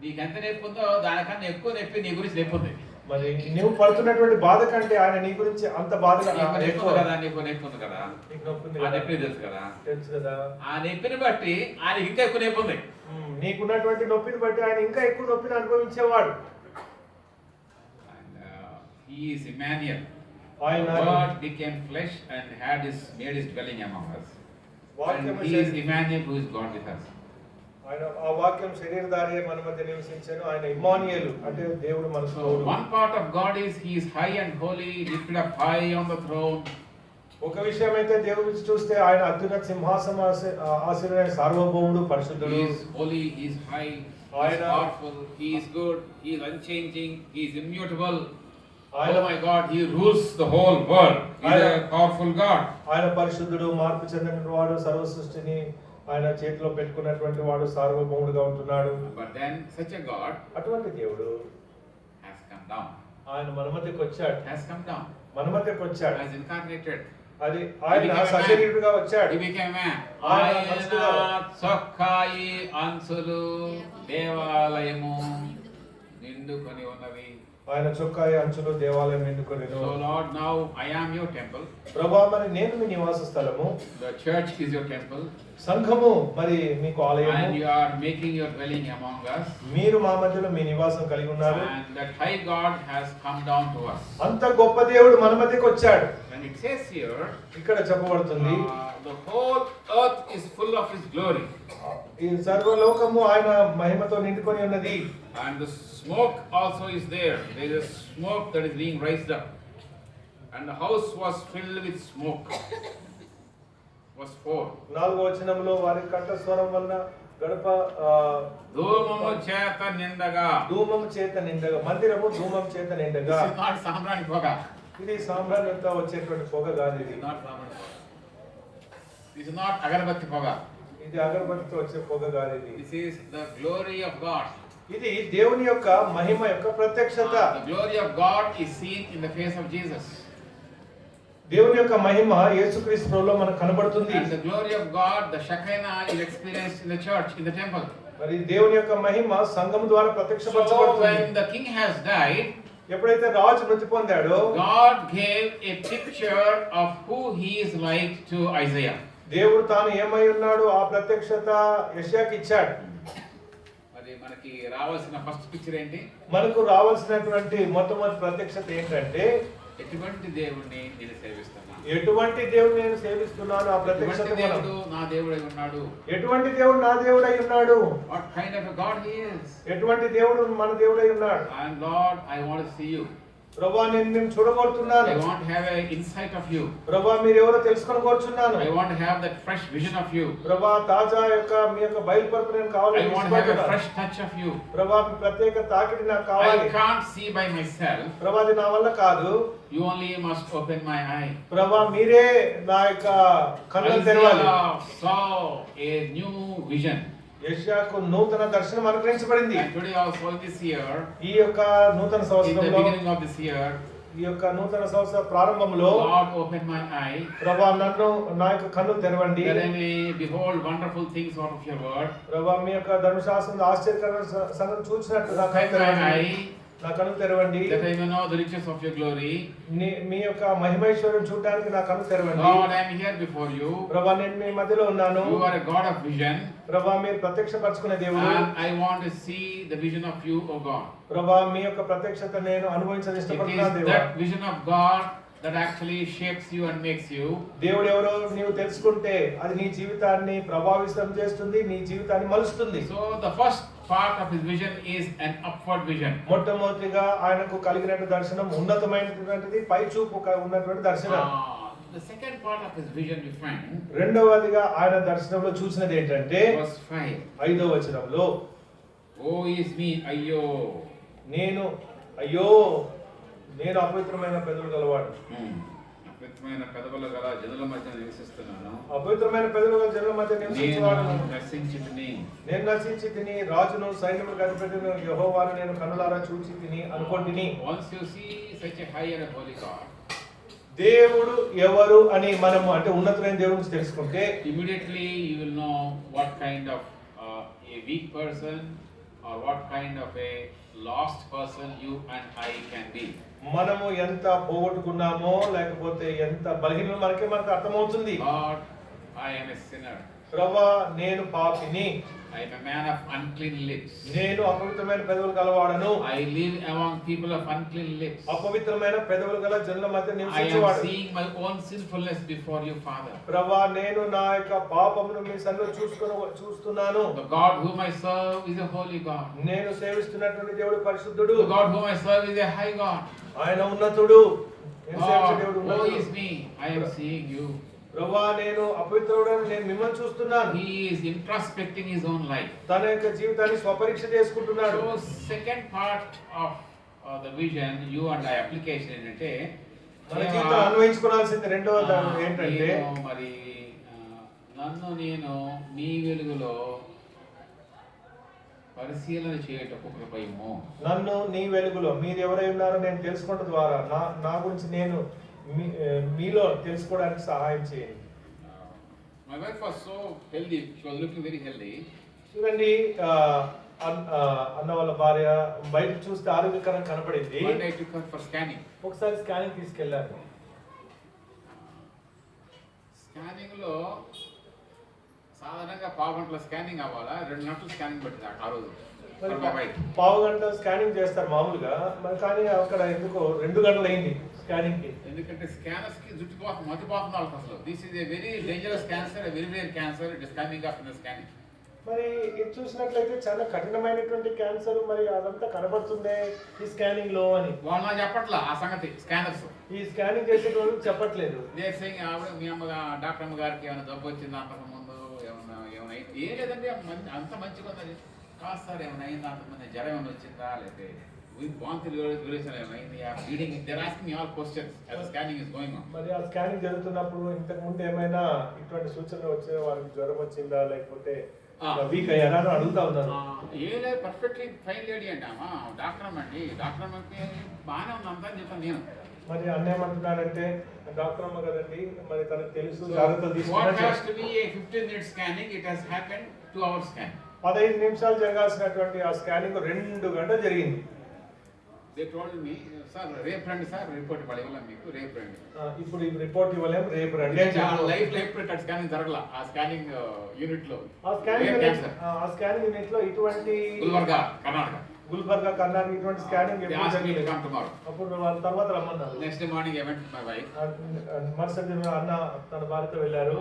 నీకెంత నొప్పి ఉందో దానికన్నా ఎక్కువ నొప్పి నీ గురించి నొప్పి ఉంది. మరి నువ్వు పడుతున్నటువంటి బాధ కంటే ఆయన నీ గురించి అంత బాధగా ఎక్కువ కదా. నీకు నొప్పి ఉంది కదా, నీకు నొప్పి ఉంది ఆ కదా, నొప్పి తెలుసు కదా, తెలుసు కదా. ఆ నొప్పిని బట్టి ఆయన ఇంకా ఎక్కువ నొప్పి ఉంది. నీకున్నటువంటి నొప్పిని బట్టి ఆయన ఇంకా ఎక్కువ నొప్పిని అనుభవించేవాడు. He is Emmanuel. ఆయన God became flesh and made his dwelling among us. And he is Emmanuel, who is God with us. ఆయన ఆ వాక్యం శరీరధారి మన మధ్య నివసించాను. ఆయన ఇమ్మానుయేలు అంటే దేవుడు మనతో. So one part of God is he is high and holy, lifted up high on the throne. ఒక విషయం అయితే దేవుడి నుంచి చూస్తే ఆయన అత్యున్నత సింహాసనం ఆసీనుడైన సార్వభౌముడు, పరిశుద్ధుడు. He is holy, he is high, he is powerful, he is good, he is unchanging, he is immutable. Oh my God, he rules the whole world. He is a powerful God. ఆయన పరిశుద్ధుడు, మార్పు చెందిన వాడు, సర్వ సృష్టిని ఆయన చేతిలో పెట్టుకున్నటువంటి వాడు, సార్వభౌముడుగా ఉంటున్నాడు. But then such a God, అటువంటి దేవుడు has come down. ఆయన మన మధ్యకి వచ్చాడు. Has come down. మన మధ్యకి వచ్చాడు. Has incarnated. అది ఆయన సశరీరుడుగా వచ్చాడు. He became man. ఆయన చొక్కాయి అంచులు దేవాలయము నిండుకొని ఉన్నవి. ఆయన చొక్కాయి అంచులు దేవాలయం నిండుకొనెను. So Lord, now I am your temple. ప్రభువా, మరి నేను మీ నివాస స్థలము. The church is your temple. సంఘము మరి మీకు ఆలయము. And you are making your dwelling among us. మీరు మా మధ్యలో మీ నివాసం కలిగి ఉన్నారు. And that high God has come down to us. అంత గొప్ప దేవుడు మన మధ్యకి వచ్చాడు. And it says here, ఇక్కడ చెప్పబడుతుంది, the whole earth is full of his glory. ఈ సర్వలోకము ఆయన మహిమతో నిండుకొని ఉన్నది. And the smoke also is there. There is a smoke that is being raised up. And the house was filled with smoke. Verse 4. 4వ వచనంలో వారి కంఠస్వరం వలన గడప ధూమము చేత నిండగా. ధూమము చేత నిండగా. మందిరము ధూమం చేత నిండగా. This is not సాంబ్రాణి పొగ. ఇది సాంబ్రాణితో వచ్చేటువంటి పొగ కాదు. ఇది not సాంబ్రాణి పొగ. This is not అగరబత్తి పొగ. ఇది అగరబత్తితో వచ్చే పొగ కాదు. ఇది This is the glory of God. ఇది దేవుని యొక్క మహిమ యొక్క ప్రత్యక్షత. The glory of God is seen in the face of Jesus. దేవుని యొక్క మహిమ యేసుక్రీస్తు ప్రభువులో మనకు కనబడుతుంది. And the glory of God, the Shekinah, is experienced in the church, in the temple. మరి దేవుని యొక్క మహిమ సంఘం ద్వారా So ప్రత్యక్షపరచబడుతుంది. when the king has died, ఎప్పుడైతే రాజు మృతి పొందాడో God gave a picture of who he is like to Isaiah. దేవుడు తాను ఏమై ఉన్నాడో ఆ ప్రత్యక్షత యెషయాకి ఇచ్చాడు. మరి మనకి రావాల్సిన ఫస్ట్ పిక్చర్ ఏంటి? మనకు రావాల్సినటువంటి మొట్టమొదటి ప్రత్యక్షత ఏంటంటే, ఎటువంటి దేవుడిని నేను సేవిస్తున్నాను, ఎటువంటి దేవుడు నేను సేవిస్తున్నాను ఆ ప్రత్యక్షత. దేవుడు నా దేవుడై ఉన్నాడు. ఎటువంటి దేవుడు నా దేవుడై ఉన్నాడు. What kind of a God he is. ఎటువంటి దేవుడు మన దేవుడై ఉన్నాడు. And Lord, I want to see you. ప్రభువా, నేను చూడగోరుతున్నాను. I want to have an insight of you. ప్రభువా, మీరు ఎవరో తెలుసుకొని కోరుచున్నాను. I want to have that fresh vision of you. ప్రభువా, తాజా యొక్క మీ యొక్క బయలుపరుపు నేను కావాలి. I want to have a fresh touch of you. ప్రభువా, మీ ప్రత్యేక తాకిడి నాకు కావాలి. I can't see by myself. ప్రభువా, అది నా వల్ల కాదు. You only must open my eye. ప్రభువా, మీరే నా యొక్క కన్నులు తెరవాలి. Isaiah saw a new vision. యెషయాకు నూతన దర్శనం అనుగ్రహించబడింది. And today also in this year, ఈ యొక్క నూతన in the సంవత్సరంలో, beginning of this year, ఈ యొక్క నూతన సంవత్సర ప్రారంభంలో, Lord, open my eye. ప్రభువా, నన్ను నా యొక్క కన్నులు తెరవండి. That I may behold wonderful things out of your word. ప్రభువా, మీ యొక్క ధర్మశాస్త్రంలో ఆశ్చర్యకరమైన సంగతులు చూచినట్లు నా కన్ను Open my తెరవండి. eye. నా కన్ను తెరవండి. That I may know the riches of your glory. మీ యొక్క మహిమైశ్వర్యం చూడడానికి నా కన్ను తెరవండి. Lord, I am here before you. ప్రభువా, నేను మీ మధ్యలో ఉన్నాను. You are a God of vision. ప్రభువా, మీరు ప్రత్యక్షపరచుకునే దేవుడు. And I want to see the vision of you, O God. ప్రభువా, మీ యొక్క ప్రత్యక్షత నేను అనుభవించని It ఇష్టపడుతున్నాను is దేవుడా. that vision of God that actually shapes you and makes you. దేవుడు ఎవరో నీవు తెలుసుకుంటే అది నీ జీవితాన్ని ప్రభావితం చేస్తుంది, నీ జీవితాన్ని మలుస్తుంది. So the first part of his vision is an upward vision. మొట్టమొదటిగా ఆయనకు కలిగిన దర్శనం ఉన్నతమైనటువంటిది, పై చూపు ఉన్నటువంటి దర్శనం. The second part of his vision we find. రెండవదిగా ఆయన దర్శనంలో చూసినది ఏంటంటే, Verse 5. 5వ వచనంలో, Oh is me, అయ్యో. నేను అయ్యో నేను అపవిత్రమైన పెదవులు గలవాడు. అపవిత్రమైన పెదవుల గల జనుల మధ్య నివసిస్తున్నాను. అపవిత్రమైన పెదవుల గల జనుల మధ్య నివసించువాడును. నేను నశించి తిని రాజును సైన్యములకు అధిపతిని యెహోవాను నేను కన్నులారా చూచి తిని అనుకొంటిని. Once you see such a high and a holy God, దేవుడు ఎవరు అని మనము అంటే ఉన్నతమైన దేవుడి గురించి తెలుసుకుంటే immediately you will know what kind of a weak person or what kind of a lost person you and I can be. మనము ఎంత పోగొట్టుకున్నామో లేకపోతే ఎంత బలహీనమో మనకు అర్థమవుతుంది. God, I am a sinner. ప్రభువా నేను పాపిని. I am a man of unclean lips. నేను అపవిత్రమైన పెదవులు గలవాడను. I live among people of unclean lips. అపవిత్రమైన పెదవులు గల జనుల మధ్య I am నివసించువాడు. seeing my own sinfulness before you, Father. ప్రభువా నేను నా యొక్క పాపమును మీ సన్నిధిలో చూస్తున్నాను. The God whom I serve is a holy God. నేను సేవిస్తున్నటువంటి దేవుడు పరిశుద్ధుడు. The God whom I serve is a high God. ఆయన ఉన్నతుడు. నేను సేవించే God, దేవుడు who ఉన్నతుడు. is me? I am seeing you. ప్రభువా నేను అపవిత్రుడని నేను మిమ్మల్ని చూస్తున్నాను. He is introspecting his own life. తన యొక్క జీవితాన్ని స్వపరీక్ష చేసుకుంటున్నాడు. So second part of the vision, you and I application ఏంటంటే మన జీవితం అన్వయించుకోవాల్సింది రెండవ ఏంటంటే మరి నన్ను నేను నీ వెలుగులో పరిశీలన చేయటకు కృపయము. నన్ను నీ వెలుగులో మీరు ఎవరై ఉన్నారో నేను తెలుసుకోవడం ద్వారా నా గురించి నేను మీలో తెలుసుకోవడానికి సహాయం చేయండి. My wife was so healthy. She was looking very healthy. చూడండి అన్న వాళ్ళ భార్య బయట చూస్తే ఆరోగ్యకరంగా కనపడింది. One day I took her for scanning. ఒకసారి స్కానింగ్ తీసుకెళ్లారు. స్కానింగ్ లో సాధారణంగా పావు గంటల స్కానింగ్ అవ్వాలా 2 గంటలు స్కానింగ్ పట్టింది ఆ రోజు. పావు గంట స్కానింగ్ చేస్తారు మామూలుగా, మరి కానీ అక్కడ ఎందుకో 2 గంటలు అయింది స్కానింగ్ కి. ఎందుకంటే స్కానర్స్ కి జుట్టుపోతుంది, మతిపోతుంది వాళ్ళకి అసలు. This is a very dangerous cancer, very rare cancer. It is coming up in the scanning. మరి ఇది చూసినట్లయితే చాలా కఠినమైనటువంటి క్యాన్సర్, మరి అదంతా కనబడుతుందే ఈ స్కానింగ్ లో అని వాళ్ళు నాకు చెప్పట్లా ఆ సంగతి. స్కానర్స్ ఈ స్కానింగ్ చేసే వాళ్ళు చెప్పట్లేదు. దేశంగా ఆవిడ మీ డాక్టర్ అమ్మ గారికి ఏమైనా జబ్బు వచ్చింది అంతకు ముందు ఏమైనా ఏం లేదండి అంత మంచిగా ఉందని కాదు సార్. ఏమైనా అయింది అంతకుముందు జ్వరం ఏమైనా వచ్చిందా లేకపోతే వాంతులు డ్యూరేషన్ ఏమైంది bleeding. They are asking all questions as scanning is going on. మరి ఆ స్కానింగ్ జరుగుతున్నప్పుడు ఇంతకు ముందు ఏమైనా ఇటువంటి సూచనలు వచ్చే వారికి జ్వరం వచ్చిందా లేకపోతే వీక్ అయ్యారా అని అడుగుతా ఉన్నారు. ఏ లేదు, పర్ఫెక్ట్లీ ఫైన్ లేడీ అండి అమ్మా. డాక్టర్ అమ్మండి, డాక్టర్ అమ్మకి బాగానే ఉంది అంతా అని చెప్పాను నేను. మరి అన్న ఏమంటున్నారంటే డాక్టర్ అమ్మ కదండి, మరి తనకు తెలుసు జాగ్రత్తలు తీసుకున్నారు. 15 minutes scanning, it has happened 2 hours scanning. 15 నిమిషాలు జరగాల్సినటువంటి ఆ స్కానింగ్ 2 గంటలు జరిగింది. They told me, sir, రేపు రండి సార్, రిపోర్ట్ ఇవ్వలేం మీకు, రేపు రండి. ఇప్పుడు ఈ రిపోర్ట్ ఇవ్వలేం, రేపు రండి. లైఫ్ స్కానింగ్ జరగల ఆ స్కానింగ్ యూనిట్ లో. ఆ స్కానింగ్ యూనిట్ లో ఇటువంటి గుల్బర్గా కర్ణాటక ఇటువంటి స్కానింగ్ అప్పుడు వాళ్ళ తర్వాత రమ్మన్నారు. Next morning I went my wife. మరుసటి అన్న తన భార్యతో వెళ్ళారు.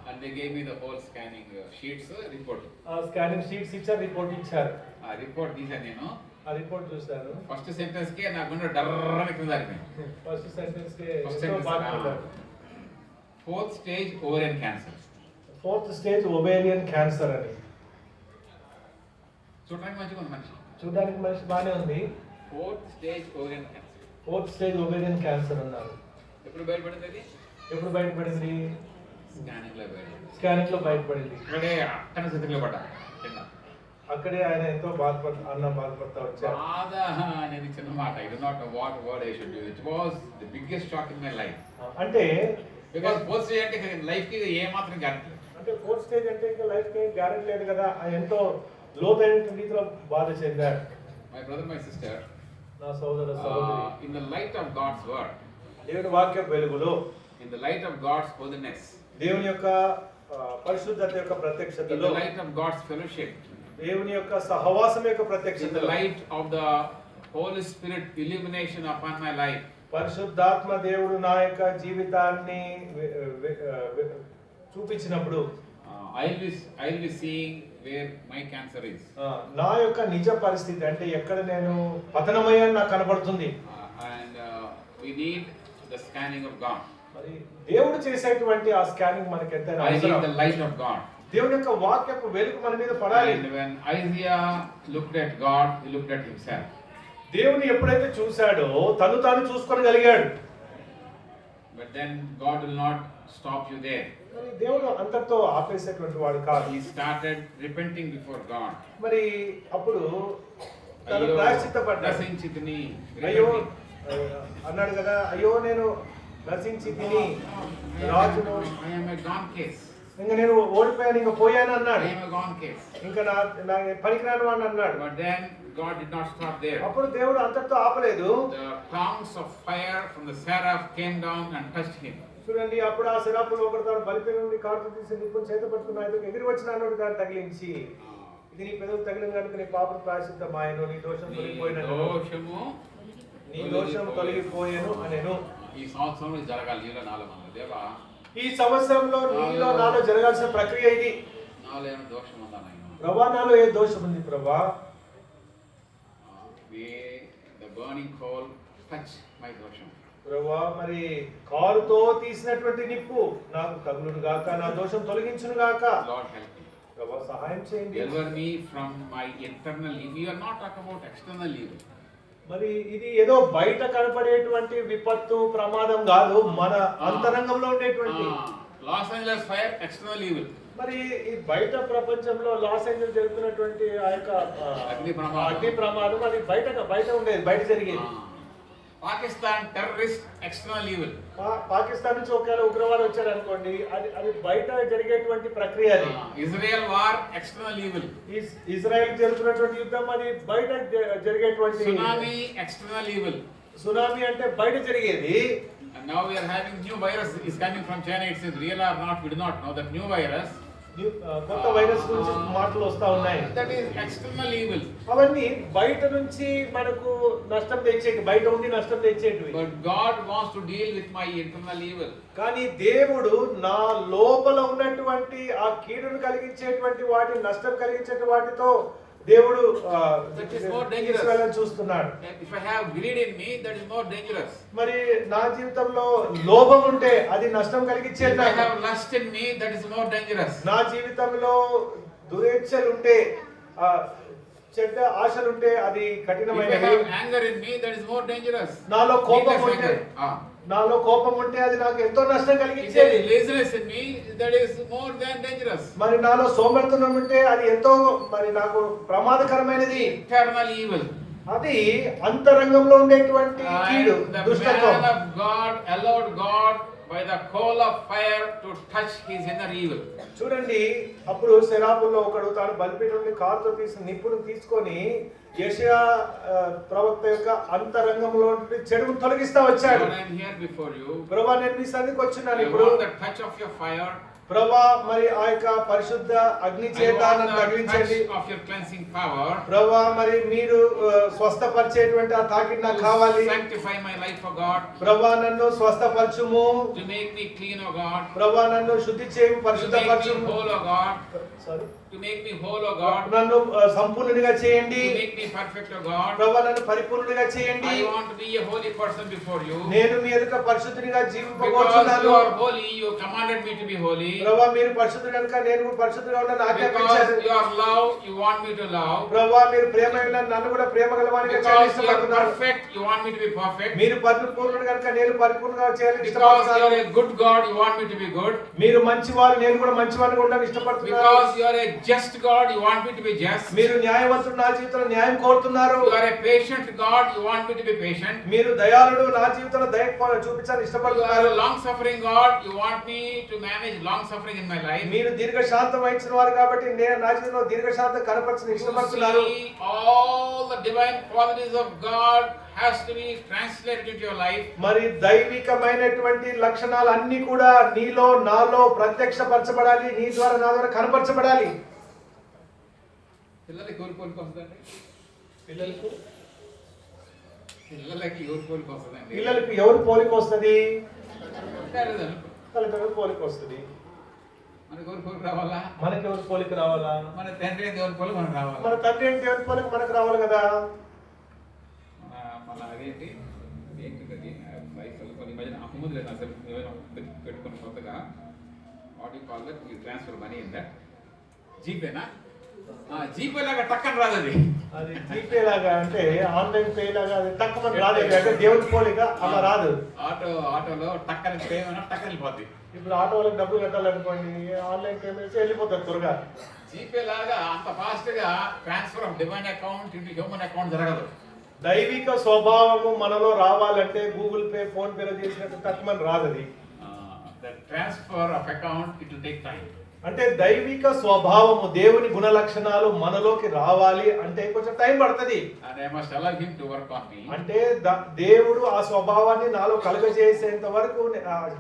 and they gave me the whole scanning sheets report. ఆ స్కానింగ్ షీట్స్ ఇచ్చారు, రిపోర్ట్ ఇచ్చారు. ఆ రిపోర్ట్ తీసా నేను. ఆ రిపోర్ట్ చూశారు. ఫస్ట్ సెంటెన్స్ కి నా గుండె డర్రని కింద జారిపోయింది. ఫస్ట్ సెంటెన్స్ కి fourth stage ovarian cancer. Fourth stage ovarian cancer అని. చూడడానికి మంచిగా ఉంది మనిషి, చూడడానికి మనిషి బాగానే ఉంది. Fourth stage ovarian cancer. Fourth stage ovarian cancer అన్నారు. ఎప్పుడు బయటపడింది అది? ఎప్పుడు బయటపడింది? స్కానింగ్ లో బయటపడింది. స్కానింగ్ లో బయటపడింది. ఇక్కడే అట్టన స్థితిలో పడ్డా కింద. అక్కడే ఆయన ఎంతో బాధపడతా వచ్చారు. బాధ అనేది చిన్న మాట. I do not know what word I should use. It was the biggest shock in my life. అంటే బికాజ్ ఫోర్త్ స్టేజ్ అంటే లైఫ్ కి ఏ మాత్రం గ్యారెంటీ లేదు. అంటే ఫోర్త్ స్టేజ్ అంటే ఇంకా లైఫ్ కి గ్యారెంటీ లేదు కదా. ఎంతో లోతైన రీతిలో బాధ చెందారు. మై బ్రదర్, మై సిస్టర్, నా సోదర సోదరి, in the light of God's word, దేవుని వాక్యం వెలుగులో, in the light of God's holiness, దేవుని యొక్క పరిశుద్ధత యొక్క ప్రత్యక్షతలో, in the light of God's fellowship, దేవుని యొక్క సహవాసం యొక్క ప్రత్యక్షతలో, in the light of the Holy Spirit illumination upon my life, పరిశుద్ధాత్మ దేవుడు నా యొక్క జీవితాన్ని చూపించినప్పుడు I will be seeing where my cancer is. నా యొక్క నిజ పరిస్థితి అంటే ఎక్కడ నేను పతనమయ్యాను నాకు కనబడుతుంది. And we need the scanning of God. మరి దేవుడు చేసేటువంటి ఆ స్కానింగ్ మనకి ఎంతైనా అవసరం. I need the light of God. దేవుని యొక్క వాక్యపు వెలుగు మన మీద పడాలి. And when Isaiah looked at God, he looked at himself. దేవుని ఎప్పుడైతే చూశాడో తను తాను చూసుకోగలిగాడు. But then God will not stop you there. మరి దేవుడు అంతటితో ఆపేసేటువంటి వాడు కాదు. He started repenting before God. మరి అప్పుడు తను ప్రాయశ్చిత్తపడ్డాడు. నశించి తిని అయ్యో అన్నాడు కదా, అయ్యో నేను నశించి తిని రాజును, I am a gone case. ఇంకా నేను ఓడిపోయాను, ఇంకా పోయాను అన్నాడు. I am a gone case. ఇంకా నా పనికిరాను వాడిని అన్నాడు. But then God did not stop there. అప్పుడు దేవుడు అంతటితో ఆపలేదు. The tongues of fire from the seraph came down and touched him. చూడండి, అప్పుడు ఆ శరాపులు ఒకటి తాను బలిపీఠం నుండి కాటు తీసి నిప్పుని చేత పట్టుకున్న ఆయనకు ఎగిరి వచ్చిన అన్నోడు దాన్ని తగిలించి, ఇది నీ పెదవులు తగిలిన కనుక నీ పాపం ప్రాయశ్చిత్తమాయెను, నీ దోషం తొలగిపోయినను, నీ దోషం తొలగిపోయెను అనెను. ఈ సంవత్సరంలో జరగాలి నీలో నాలో మన దేవా, ఈ సంవత్సరంలో నీలో నాలో జరగాల్సిన ప్రక్రియ ఇది. నాలో ఏమైనా దోషం ఉందా నాయన? ప్రభా, నాలో ఏ దోషం ఉంది ప్రభా? The burning coal touch my దోషం. ప్రభా, మరి కారుతో తీసినటువంటి నిప్పు నాకు తగులును గాక, నా దోషం తొలగించును గాక. Lord help me. ప్రభా, సహాయం చేయండి. Deliver me from my internal evil. We are not talking about external evil. మరి ఇది ఏదో బయట కనపడేటువంటి విపత్తు ప్రమాదం కాదు, మన అంతరంగంలో ఉండేటువంటి. Los Angeles fire external evil. మరి ఈ బయట ప్రపంచంలో లాస్ ఏంజల్స్ జరుగుతున్నటువంటి ఆ యొక్క అగ్ని ప్రమాదం అది బయట ఉండేది, బయట జరిగేది. Pakistan terrorist external evil. Pakistan నుంచి ఒకవేళ ఉగ్రవాదం వచ్చారు అనుకోండి, అది బయట జరిగేటువంటి ప్రక్రియ. అది Israel war external evil. Israel జరుగుతున్నటువంటి యుద్ధం అది బయట జరిగేటువంటి. Tsunami external evil. సునామీ అంటే బయట జరిగేది. And now we are having new virus is coming from China. It's real or not, we do not know. That new virus, కొత్త virus గురించి మాటలు వస్తా ఉన్నాయి. that is external evil. అవన్నీ బయట నుంచి మనకు నష్టం తెచ్చేటి, బయట ఉండి నష్టం తెచ్చేటివి. But God wants to deal with my internal evil. కానీ దేవుడు నా లోపల ఉన్నటువంటి ఆ కీడును కలిగించేటువంటి వాటి, నష్టం కలిగించేటువంటి వాటితో దేవుడు చూస్తున్నాడు. If I have greed in me, that is more dangerous. మరి నా జీవితంలో లోభం ఉంటే అది నష్టం కలిగించేది. If I have lust in me, that is more dangerous. నా జీవితంలో దురేచ్ఛలు ఉంటే, చెడ్డ ఆశలు ఉంటే అది కఠినమైనది. If I have anger in me, that is more dangerous. నాలో కోపం ఉంటే అది నాకు ఎంతో నష్టం కలిగించేది. Laziness in me, that is more than dangerous. మరి నాలో సోమరితనం ఉంటే అది ఎంతో మరి నాకు ప్రమాదకరమైనది. Eternal evil. అది అంతరంగంలో ఉండేటువంటి కీడు, దుష్టత్వం. The man of God allowed God by the coal of fire to touch his inner evil. చూడండి, అప్పుడు శరాపుల్లో ఒకడు తాను బలిపీఠం నుండి కారుతో తీసిన నిప్పును తీసుకొని యెషయా ప్రవక్త యొక్క అంతరంగంలో చెడును తొలగిస్తా వచ్చాడు. ప్రభువా, నేను మీ సన్నిధికి వచ్చున్నాను. ఇప్పుడు the touch of your fire. ప్రభువా, మరి ఆ యొక్క పరిశుద్ధ అగ్ని చేత నన్ను తగిలించండి. ప్రభువా, మరి మీరు స్వస్థపరిచేటువంటి ఆ తాకిడి నాకు కావాలి. Sanctify my life, O God. ప్రభువా, నన్ను స్వస్థపరచుము. To make me clean, O God. ప్రభువా, నన్ను శుద్ధి చేయు, పరిశుద్ధపరచుము. To make me whole, O God. Sorry. To make me whole, O God. నన్ను సంపూర్ణునిగా చేయండి. To make me perfect, O God. ప్రభువా, నన్ను పరిపూర్ణునిగా చేయండి. I want to be a holy person before you. నేను మీ ఎదుట పరిశుద్ధునిగా జీవింపబోతున్నాను. Because you are holy, you commanded me to be holy. ప్రభువా, మీరు పరిశుద్ధుడు కనుక నేను కూడా పరిశుద్ధుగా ఉండాలని ఆజ్ఞాపించారు. Because you are love, you want me to love. ప్రభువా, మీరు ప్రేమగా నన్ను కూడా ప్రేమగలవానిగా చేయాలని ఇష్టపడుతున్నారు. Because you are perfect, you want me to be perfect. మీరు పరిపూర్ణుడు కనుక నేను పరిపూర్ణంగా చేయాలని Because ఇష్టపడుతున్నారు. you are a good God, you want me to be good. మీరు మంచివారు, నేను కూడా మంచివాడిగా ఉండాలని ఇష్టపడుతున్నారు. Because you are a just God, you want me to be just. మీరు న్యాయవంతుడు, నా జీవితంలో న్యాయం కోరుతున్నారు. You are a patient God, you want me to be patient. మీరు దయాళుడు, నా జీవితంలో దయ చూపించాలని ఇష్టపడుతున్నారు. You are a long suffering God, you want me to manage long suffering in my life. మీరు దీర్ఘశాంతం వహించిన వారు కాబట్టి నేను నా జీవితంలో దీర్ఘశాంతం కనపరచని ఇష్టపడుతున్నారు. All the divine qualities of God has to be translated into your life. మరి దైవికమైనటువంటి లక్షణాలు అన్ని కూడా నీలో నాలో ప్రత్యక్షపరచబడాలి, నీ ద్వారా నా ద్వారా కనపరచబడాలి. పిల్లలకి ఎవరు పోలికొస్తుందండి? పిల్లలకు పిల్లలకి ఎవరు పోలిక వస్తుంది? తల్లిదండ్రులు పోలిక వస్తుంది. మనకి ఎవరు పోలిక రావాలా? మనకి ఎవరు పోలిక రావాలా? మన తండ్రి దేవుని పోలిక మనకు రావాలి. మన తండ్రి ఏంటి దేవుని పోలిక మనకు రావాలి కదా. మన అదేంటి ఏంటి ఈ మధ్యన అమ్ముదు లేదు అసలు పెట్టుకున్న కొత్తగా what you call that, you transfer money in that జీపేనా జీపే లాగా టక్కని రాదు అది. అది జీపే లాగా అంటే ఆన్లైన్ పే లాగా అది తక్కువ రాదు, అంటే దేవుడి పోలిక అలా రాదు. ఆటోలో టక్కని పే టక్కని వెళ్ళిపోద్ది. ఇప్పుడు ఆటో వాళ్ళకి డబ్బులు కట్టాలనుకోండి, ఆన్లైన్ పేమెంట్స్ వెళ్ళిపోతుంది త్వరగా. జీపే లాగా అంత ఫాస్ట్ గా transfer of divine account into human account జరగదు. దైవిక స్వభావము మనలో రావాలంటే గూగుల్ పే, ఫోన్ పేలో చేసినట్టు తక్కువ రాదు. అది the transfer of account, it will take time. అంటే దైవిక స్వభావము, దేవుని గుణ లక్షణాలు మనలోకి రావాలి అంటే కొంచెం టైం పడుతుంది. And I must allow him to work on me. అంటే దేవుడు ఆ స్వభావాన్ని నాలో కలుగజేసేంత వరకు,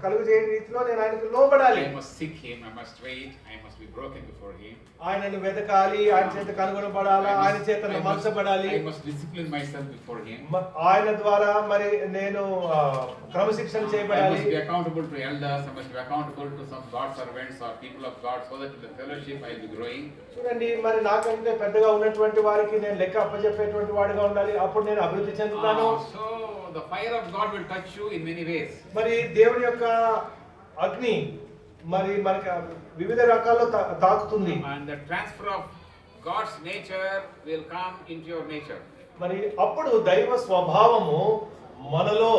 కలుగజేయ రీతిలో నేను ఆయనకు లోబడాలి. I must seek him, I must wait, I must be broken before him. ఆయనను వెతకాలి, ఆయన చేత కనుగొనబడాలి, ఆయన చేత నమ్మబడాలి. I must discipline myself before him. ఆయన ద్వారా మరి నేను క్రమశిక్షణ చేయబడాలి. I must be accountable to elders, I must be accountable to some God servants or people of God, so that in the fellowship I will be growing. చూడండి, మరి నాకంటే పెద్దగా ఉన్నటువంటి వారికి నేను లెక్క అప్పచెప్పేటువంటి వాడిగా ఉండాలి, అప్పుడు నేను అభివృద్ధి చెందుతాను. So the fire of God will touch you in many ways. మరి దేవుని యొక్క అగ్ని మరి మనకి వివిధ రకాల్లో తాకుతుంది. And the transfer of God's nature will come into your nature. మరి అప్పుడు దైవ స్వభావము మనలో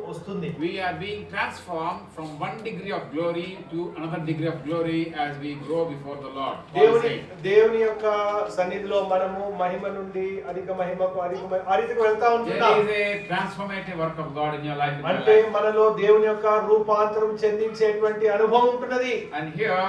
వస్తుంది. We are being transformed from one degree of glory to another degree of glory as we grow before the Lord. దేవుని యొక్క సన్నిధిలో మనము మహిమ నుండి అధిక మహిమకు ఆ రీతికి వెళ్తా ఉంటున్నాం. There is a transformative work of God in your life. అంటే మనలో దేవుని యొక్క రూపాంతరం చెందించేటువంటి అనుభవం ఉంటున్నది. And here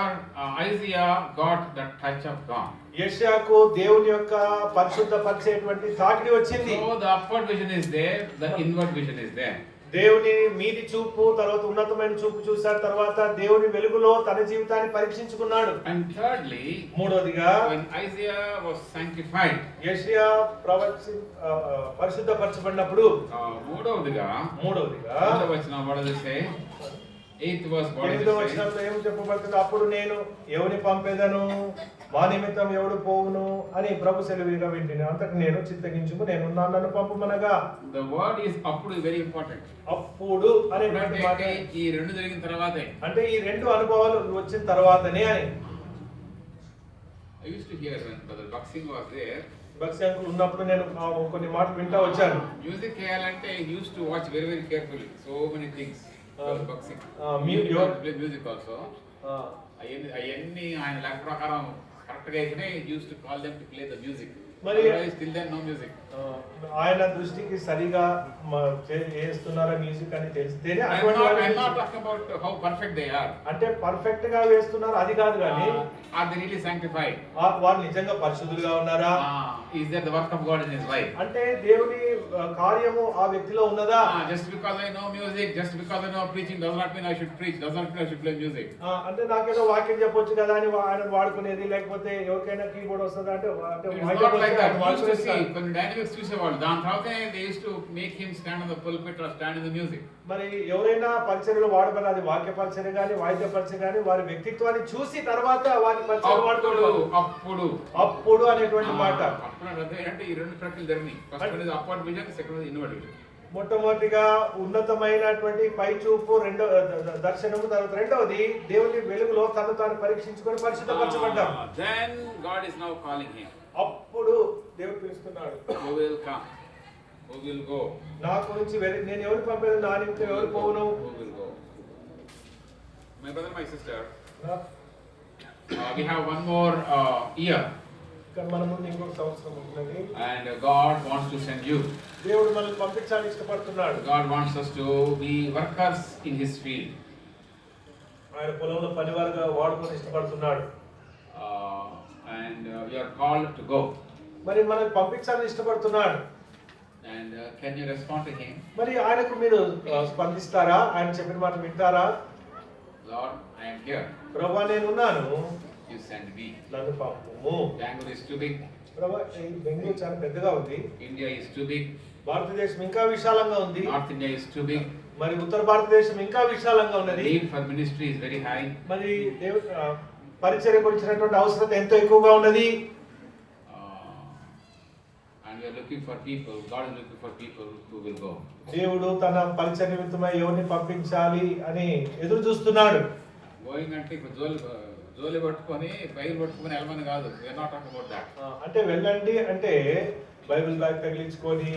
Isaiah got the touch of God. యెషయాకు దేవుని యొక్క పరిశుద్ధ పరిచేటువంటి తాకిడి వచ్చింది. So the upward vision is there, the inward vision is there. దేవుని మీది చూపు, తర్వాత ఉన్నతమైన చూపు చూశాడు, తర్వాత దేవుని వెలుగులో తన జీవితాన్ని పరీక్షించుకున్నాడు. And thirdly, మూడోదిగా when Isaiah was sanctified, యెషయా పరిశుద్ధపరచబడినప్పుడు, మూడోదిగా వచనం what does it say? 8th verse what does it say? ఏం చెప్పబడుతుంది? అప్పుడు నేను ఎవని పంపేదను, మా నిమిత్తం ఎవడు పోవును అని ప్రభు సెలవుగా వింటిని, అంతకు నేను చిత్తగించుము, నేను నన్ను పంపమనగా. The word is అప్పుడు very important. అప్పుడు అనేటువంటి మాట ఈ రెండు జరిగిన తర్వాతే, అంటే ఈ రెండు అనుభవాలు వచ్చిన తర్వాతనే అని. I used to hear when Brother Baksing was there. భక్తి అంకుల్ ఉన్నప్పుడు నేను కొన్ని మాటలు వింటా వచ్చాను. మ్యూజిక్ చేయాలంటే he used to watch very very carefully so many things. Baksing music also అయన్ని ఆయన లెక్క ప్రకారం కరెక్ట్ గా అయితేనే use to call them to play the music. మరి స్టిల్ దెన్ నో మ్యూజిక్. ఆయన దృష్టికి సరిగా చేస్తున్నారా మ్యూజిక్ అని తెలిస్తేనే. I'm not talking about how perfect they are. అంటే పర్ఫెక్ట్ గా వేస్తున్నారు అది కాదు కానీ, are they really sanctified? వారు నిజంగా పరిశుద్ధులుగా ఉన్నారా? Is there the work of God in his life? అంటే దేవుని కార్యము ఆ వ్యక్తిలో ఉన్నదా? Just because I know music, just because I know preaching does not mean I should preach, does not mean I should play music. అంటే నాకేదో వాక్యం చెప్పొచ్చు కదా అని ఆయన వాడుకునేది, లేకపోతే ఎవరికైనా కీబోర్డ్ వస్తుందా అంటే కొన్ని డైనమిక్స్ చూసేవాళ్ళు, దాని తర్వాత they used to make him stand on the pulpit or stand in the music. మరి ఎవరైనా పరిచర్యలో వాడబడి, అది వాక్య పరిచర్య గాని వాయిద్య పరిచర్య గాని, వారి వ్యక్తిత్వాన్ని చూసి తర్వాత వారి పరిచర్య వాడుకోవడం. అప్పుడు అనేటువంటి మాట. అంటే ఈ రెండు ప్రక్రియలు జరిగినాయి. First one is upward vision, second one inward vision. మొట్టమొదటిగా ఉన్నతమైనటువంటి పై చూపు, రెండో దర్శనము, తర్వాత రెండవది దేవుని వెలుగులో తను తాను పరీక్షించుకొని పరిశుద్ధపరచబడ్డాం. Then God is now calling him. అప్పుడు దేవుడు పిలుస్తున్నాడు. Who will come? Who will go? నా గురించి నేను ఎవరు పంపేది, నా నిమిత్తం ఎవరు పోవును? Who will go? My brother, my sister, we have one more year. మన ముందు ఇంకొక సంవత్సరం ఉన్నది. And God wants to send you. దేవుడు మనల్ని పంపించాలని ఇష్టపడుతున్నాడు. God wants us to be workers in his field. ఆయన పొలంలో పనివారుగా వాడుకొని ఇష్టపడుతున్నాడు. And we are called to go. మరి మనల్ని పంపించాలని ఇష్టపడుతున్నాడు. And can you respond to him? మరి ఆయనకు మీరు స్పందిస్తారా? ఆయన చెప్పిన మాట వింటారా? Lord, I am here. ప్రభువా నేను ఉన్నాను, you send me. నన్ను పంపుము. Bangalore is too big. ప్రభువా ఈ బెంగళూరు చాలా పెద్దగా ఉంది. India is too big. భారతదేశం ఇంకా విశాలంగా ఉంది. North India is too big. మరి ఉత్తర భారతదేశం ఇంకా విశాలంగా ఉన్నది. Need for ministry is very high. మరి పరిచర్య గురించినటువంటి అవసరత ఎంతో ఎక్కువగా ఉన్నది. And we are looking for people. God is looking for people who will go. దేవుడు తన పరిచర్య నిమిత్తమై ఎవరిని పంపించాలి అని ఎదురు చూస్తున్నాడు. Going అంటే జోలి పట్టుకొని బైబిల్ పట్టుకొని వెళ్ళమని కాదు. We are not talking about that. అంటే వెళ్ళండి అంటే బైబిల్ బ్యాగ్ తగిలించుకొని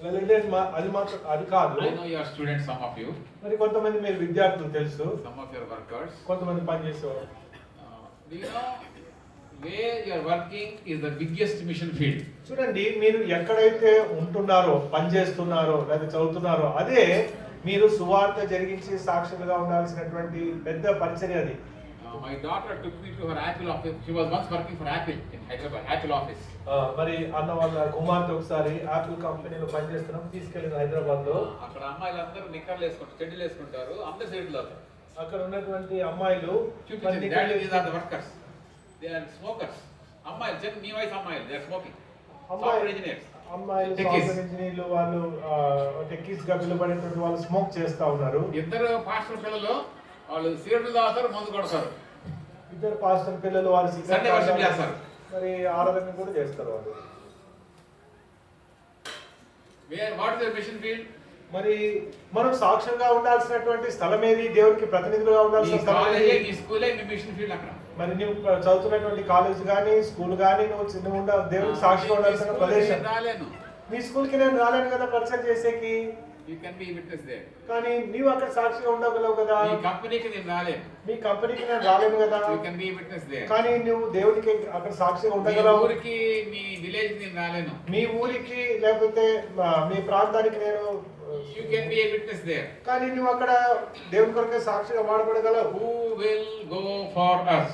వెళ్ళండి అది మాత్రం అది కాదు. I know you are students, some of you. మరి కొంతమంది మీరు విద్యార్థులు తెలుసు, Some of your workers. కొంతమంది పని చేసేవారు. Do you know where you are working is the biggest mission field. చూడండి, మీరు ఎక్కడైతే ఉంటున్నారో, పని చేస్తున్నారో లేదా చదువుతున్నారో అదే మీరు సువార్త జరిగించి సాక్షులుగా ఉండాల్సినటువంటి పెద్ద పరిచర్య అది. My daughter took me to her Apple office. She was once working for Apple in Hyderabad, Apple office. మరి అన్న వాళ్ళ కుమార్తె ఒకసారి యాపిల్ కంపెనీలో పనిచేస్తున్నాం తీసుకెళ్ళిన హైదరాబాద్ లో. అక్కడ అమ్మాయిలందరూ నిక్కర్లు వేసుకుంటారు, చెడ్డీలు వేసుకుంటారు, అందరు సైడ్లో అక్కడ ఉన్నటువంటి అమ్మాయిలు వర్కర్స్, దే ఆర్ స్మోకర్స్. అమ్మాయిలు జన్ మీ వయసు అమ్మాయిలు, దే ఆర్ స్మోకింగ్. అమ్మాయిలు సాఫ్ట్వేర్ ఇంజనీర్లు, వాళ్ళు టెక్కీస్ గా పిలువబడేటువంటి వాళ్ళు స్మోక్ చేస్తా ఉన్నారు. ఇద్దరు పాస్టర్ పిల్లలు వాళ్ళు సిగరెట్లు తాగుతారు, మందు కొడతారు. ఇద్దరు పాస్టర్ పిల్లలు వాళ్ళు సండే వర్షిప్ చేస్తారు, మరి ఆరాధన కూడా చేస్తారు వాళ్ళు. What is the mission field? మరి మనం సాక్ష్యంగా ఉండాల్సినటువంటి స్థలం ఏది? దేవునికి ప్రతినిధులుగా ఉండాల్సిన స్థలం ఏది? స్కూలే మీ మిషన్ ఫీల్డ్. అక్కడ మరి నువ్వు చదువుతున్నటువంటి కాలేజ్ గానీ స్కూల్ గానీ నువ్వు దేవునికి సాక్షిగా ఉండాల్సిన ప్రదేశం. రాలేను, మీ స్కూల్ కి నేను రాలేను కదా పరిచయం చేసేకి. You can be witness there. కానీ నీవు అక్కడ సాక్షిగా ఉండగలవు కదా. మీ కంపెనీకి నేను రాలేను, మీ కంపెనీకి నేను రాలేను కదా. You can be witness there. కానీ నువ్వు దేవునికి అక్కడ సాక్షిగా మీ ఉండగలవు. ఊరికి, మీ విలేజ్ నేను రాలేను, మీ ఊరికి లేకపోతే మీ ప్రాంతానికి నేను. You can be a witness there. కానీ నువ్వు అక్కడ దేవుని కొరకే సాక్షిగా వాడబడగలవు. Who will go for us?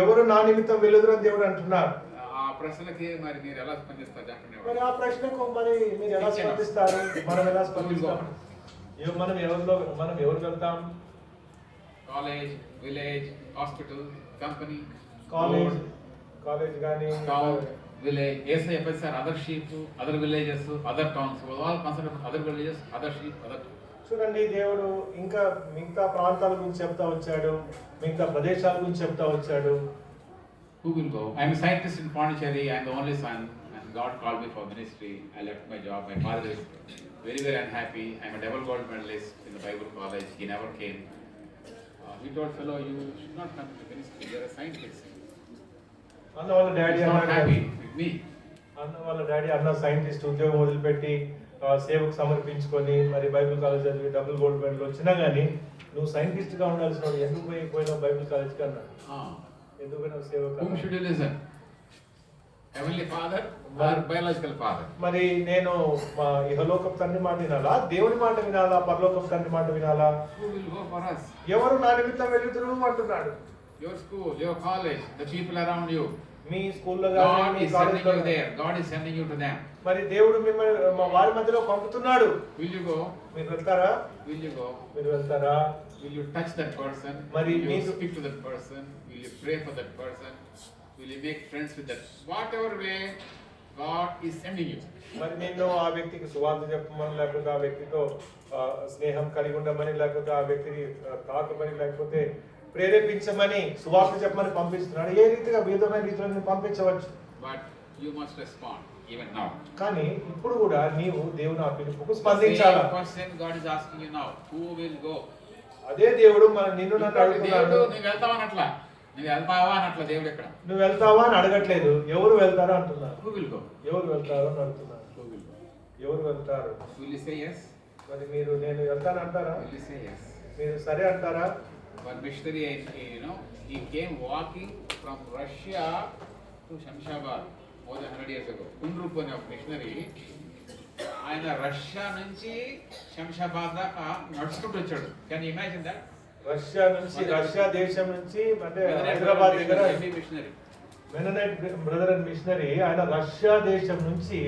ఎవరు నా నిమిత్తం వెలుదురని దేవుడు అంటున్నారు. ఆ ప్రశ్నకి మరి మీరు ఎలా స్పందిస్తారు చెప్పండి. మరి ఆ ప్రశ్నకు మరి మీరు ఎలా స్పందిస్తారు? మనం ఎలా స్పందిస్తాం? మనం ఎవరు వెళ్తాం? College, village, hospital, company, college కానీ విలేజ్. ఏసై sir other sheep, other villages, other towns, all concern other villages, other sheep, other. చూడండి, దేవుడు ఇంకా మిగతా ప్రాంతాల గురించి చెప్తా వచ్చాడు, మిగతా ప్రదేశాల గురించి చెప్తా వచ్చాడు. Who will go? I am a scientist in Pondicherry. I am the only son, and God called me for ministry. I left my job. My father is very, very unhappy. I am a double gold medalist in the Bible college. He never came. He told fellow, you should not come to ministry. You are a scientist. అన్న వాళ్ళ daddy అన్న scientist ఉద్యోగం వదిలిపెట్టి సేవకు సమర్పించుకొని మరి Bible college చదివి double gold medal వచ్చినా గానీ నువ్వు సైంటిస్ట్ గా ఉండాల్సిన వాడు ఎందుకు పోయినావు బైబిల్ కాలేజ్ కన్నా? ఎందుకు పోయినావు సేవకు? Whom should you listen? Heavenly Father or biological father? మరి నేను మా ఇహలోకపు తండ్రి మాట వినాలా, దేవుని మాట వినాలా, పరలోకపు తండ్రి మాట వినాలా? Who will go for us? ఎవరు నా నిమిత్తం వెలుదురు అంటున్నాడు. Your school, your college, the people around you. మీ స్కూల్లో God is sending you there. God is sending you to them. మరి దేవుడు మిమ్మల్ని వారి మధ్యలో పంపుతున్నాడు. Will you go? మీరు వెళ్తారా? Will you go? మీరు వెళ్తారా? Will you touch that person? మరి will you speak to that person? Will you pray for that person? Will you make friends with that? Whatever way God is sending you. మరి నేను ఆ వ్యక్తికి సువార్త చెప్పమని, లేకపోతే ఆ వ్యక్తితో స్నేహం కలిగి ఉండమని, లేకపోతే ఆ వ్యక్తిని తాకమని, లేకపోతే ప్రేరేపించమని, సువార్త చెప్పమని పంపిస్తున్నాడు. ఏ రీతిగా విధమైన రీతిలో నేను పంపించవచ్చు. But you must respond even now. కానీ ఇప్పుడు కూడా నీవు దేవుని ఆ పిలుపుకు స్పందించాలా. Question God is asking you now. Who will go? అదే దేవుడు నిన్ను నన్ను అడుగుతున్నాడు. నువ్వు వెళ్తావా అనట్లా, నువ్వు వెళ్తావా అనట్లా. దేవుడు ఎక్కడ నువ్వు వెళ్తావా అని అడగట్లేదు, ఎవరు వెళ్తారో అంటున్నారు. Who will go? ఎవరు వెళ్తారో అని అడుగుతున్నారు. Who will go? ఎవరు వెళ్తారు? Will you say yes? మరి మీరు నేను వెళ్తాను అంటారా? Will you say yes? మీరు సరే అంటారా? One missionary, he came walking from Russia to Shamshabad more than 100 years ago. Unrup అనే ఒక మిషనరీ ఆయన రష్యా నుంచి శంషాబాద్ దాకా నడుచుకుంటూ వచ్చాడు. Can you imagine that? Russia దేశం నుంచి అంటే హైదరాబాద్ దగ్గర missionary Mennonite brother and missionary ఆయన రష్యా దేశం నుంచి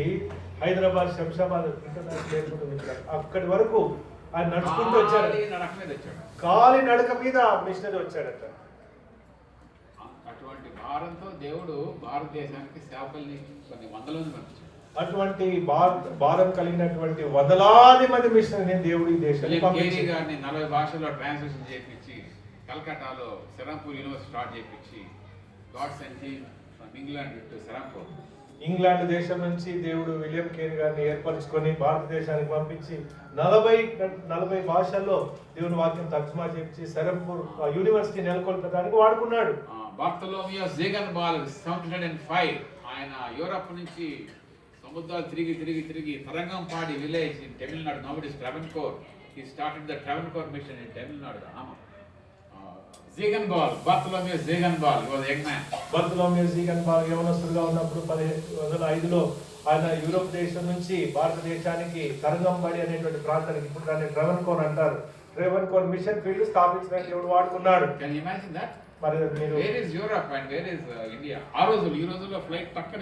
హైదరాబాద్ శంషాబాద్ ఇంటర్నేషనల్ ఎయిర్పోర్ట్ నుంచి అక్కడి వరకు ఆయన నడుచుకుంటూ వచ్చాడు. కాలి నడక మీద మిషనరీ వచ్చాడట. అటువంటి భారంతో దేవుడు భారతదేశానికి సేవకుల్ని కొన్ని వందల మంది పంపించాడు. అటువంటి భారం కలిగినటువంటి వందలాది మంది మిషనరీ దేవుడు ఈ దేశానికి పంపించాడు. గారిని 40 భాషల్లో ట్రాన్స్లేషన్ చేయించి కలకట్టాలో సెరాంపూర్ యూనివర్సిటీ స్టార్ట్ చేయించి God sent him from England to Serampore. England దేశం నుంచి దేవుడు విలియం కేన్ గారిని ఏర్పరచుకొని భారతదేశానికి పంపించి 40 భాషల్లో దేవుని వాక్యం తర్జుమా చేసి సెరంపూర్ యూనివర్సిటీ నెలకొల్పడానికి వాడుకున్నాడు. బార్తలోమియో జేగన్బాల్ 1705 ఆయన యూరప్ నుంచి సముద్రాలు తిరిగి Tharangambadi village in Tamil Nadu, now it is Travancore. He started the Travancore mission in Tamil Nadu. Ziegenbalg, Bartholomew Ziegenbalg was young man. Bartholomew Ziegenbalg యవనస్తుడుగా ఉన్నప్పుడు 1505లో ఆయన యూరోప్ దేశం నుంచి భారతదేశానికి తరంగంపాడి అనేటువంటి ప్రాంతానికి, ఇప్పుడు దాన్ని ట్రావెన్కోర్ అంటారు, ట్రావెన్కోర్ మిషన్ ఫీల్డ్ స్థాపించడానికి దేవుడు వాడుకున్నాడు. Can you imagine that? మరి మీరు where is Europe and where is India? ఈ రోజుల్లో ఫ్లైట్ టక్కన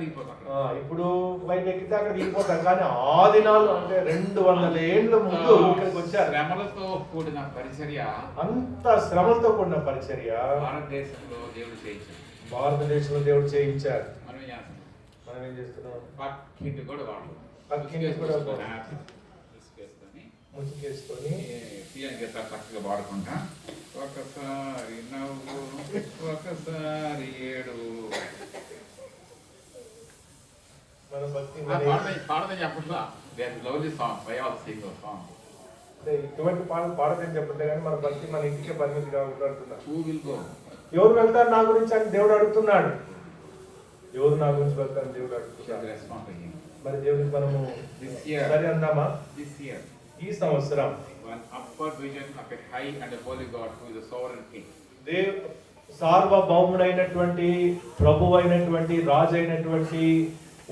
దిగిపోతారు. ఇప్పుడు ఫ్లైట్ ఎక్కితే అక్కడ దిగిపోతారు, కానీ ఆ దినాలు అంటే 200 ఏళ్ల ముందు ఇక్కడికి వచ్చారు. శ్రమలతో కూడిన పరిచర్య, అంత శ్రమలతో కూడిన పరిచర్య భారతదేశంలో దేవుడు చేయించాడు. భారతదేశంలో దేవుడు చేయించారు. మనం ఏం చేస్తున్నాం? పక్కింటి కూడా ముసుకేసుకొని చక్కగా వాడుకుంటా. ఒకసారి నవ్వు, ఒకసారి ఏడు. పాడదని చెప్పట్లా, lovely songs, I all sing songs. ఇటువంటి పాడదని చెప్పట్లే, కానీ మన భక్తి మన ఇంటికే పరిమితిగా ఉంటున్నా. Who will go? ఎవరు వెళ్తారు నా గురించి అని దేవుడు అడుగుతున్నాడు. ఎవరు నా గురించి వెళ్తారు దేవుడు అడుగుతున్నాడు. మరి దేవుడికి మనము సరే అందామా? ఈ సంవత్సరం సార్వభౌముడైనటువంటి, ప్రభువైనటువంటి, రాజు అయినటువంటి,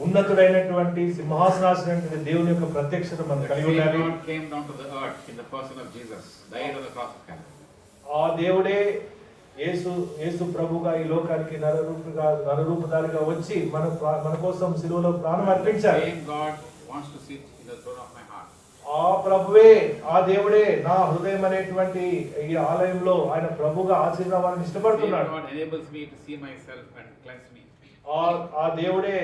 ఉన్నతుడైనటువంటి, సింహాసనాసనైనటువంటి దేవుని యొక్క ప్రత్యక్షత మనం కలిగి ఉండాలి. ఆ దేవుడే యేసు ప్రభుగా ఈ లోకానికి నరరూపధారిగా వచ్చి మన కోసం సిలువలో ప్రాణం అర్పించారు. ఆ ప్రభువే, ఆ దేవుడే నా హృదయం అనేటువంటి ఈ ఆలయంలో ఆయన ప్రభుగా ఆశీర్వాదాన్ని ఇష్టపడుతున్నాడు. ఆ దేవుడే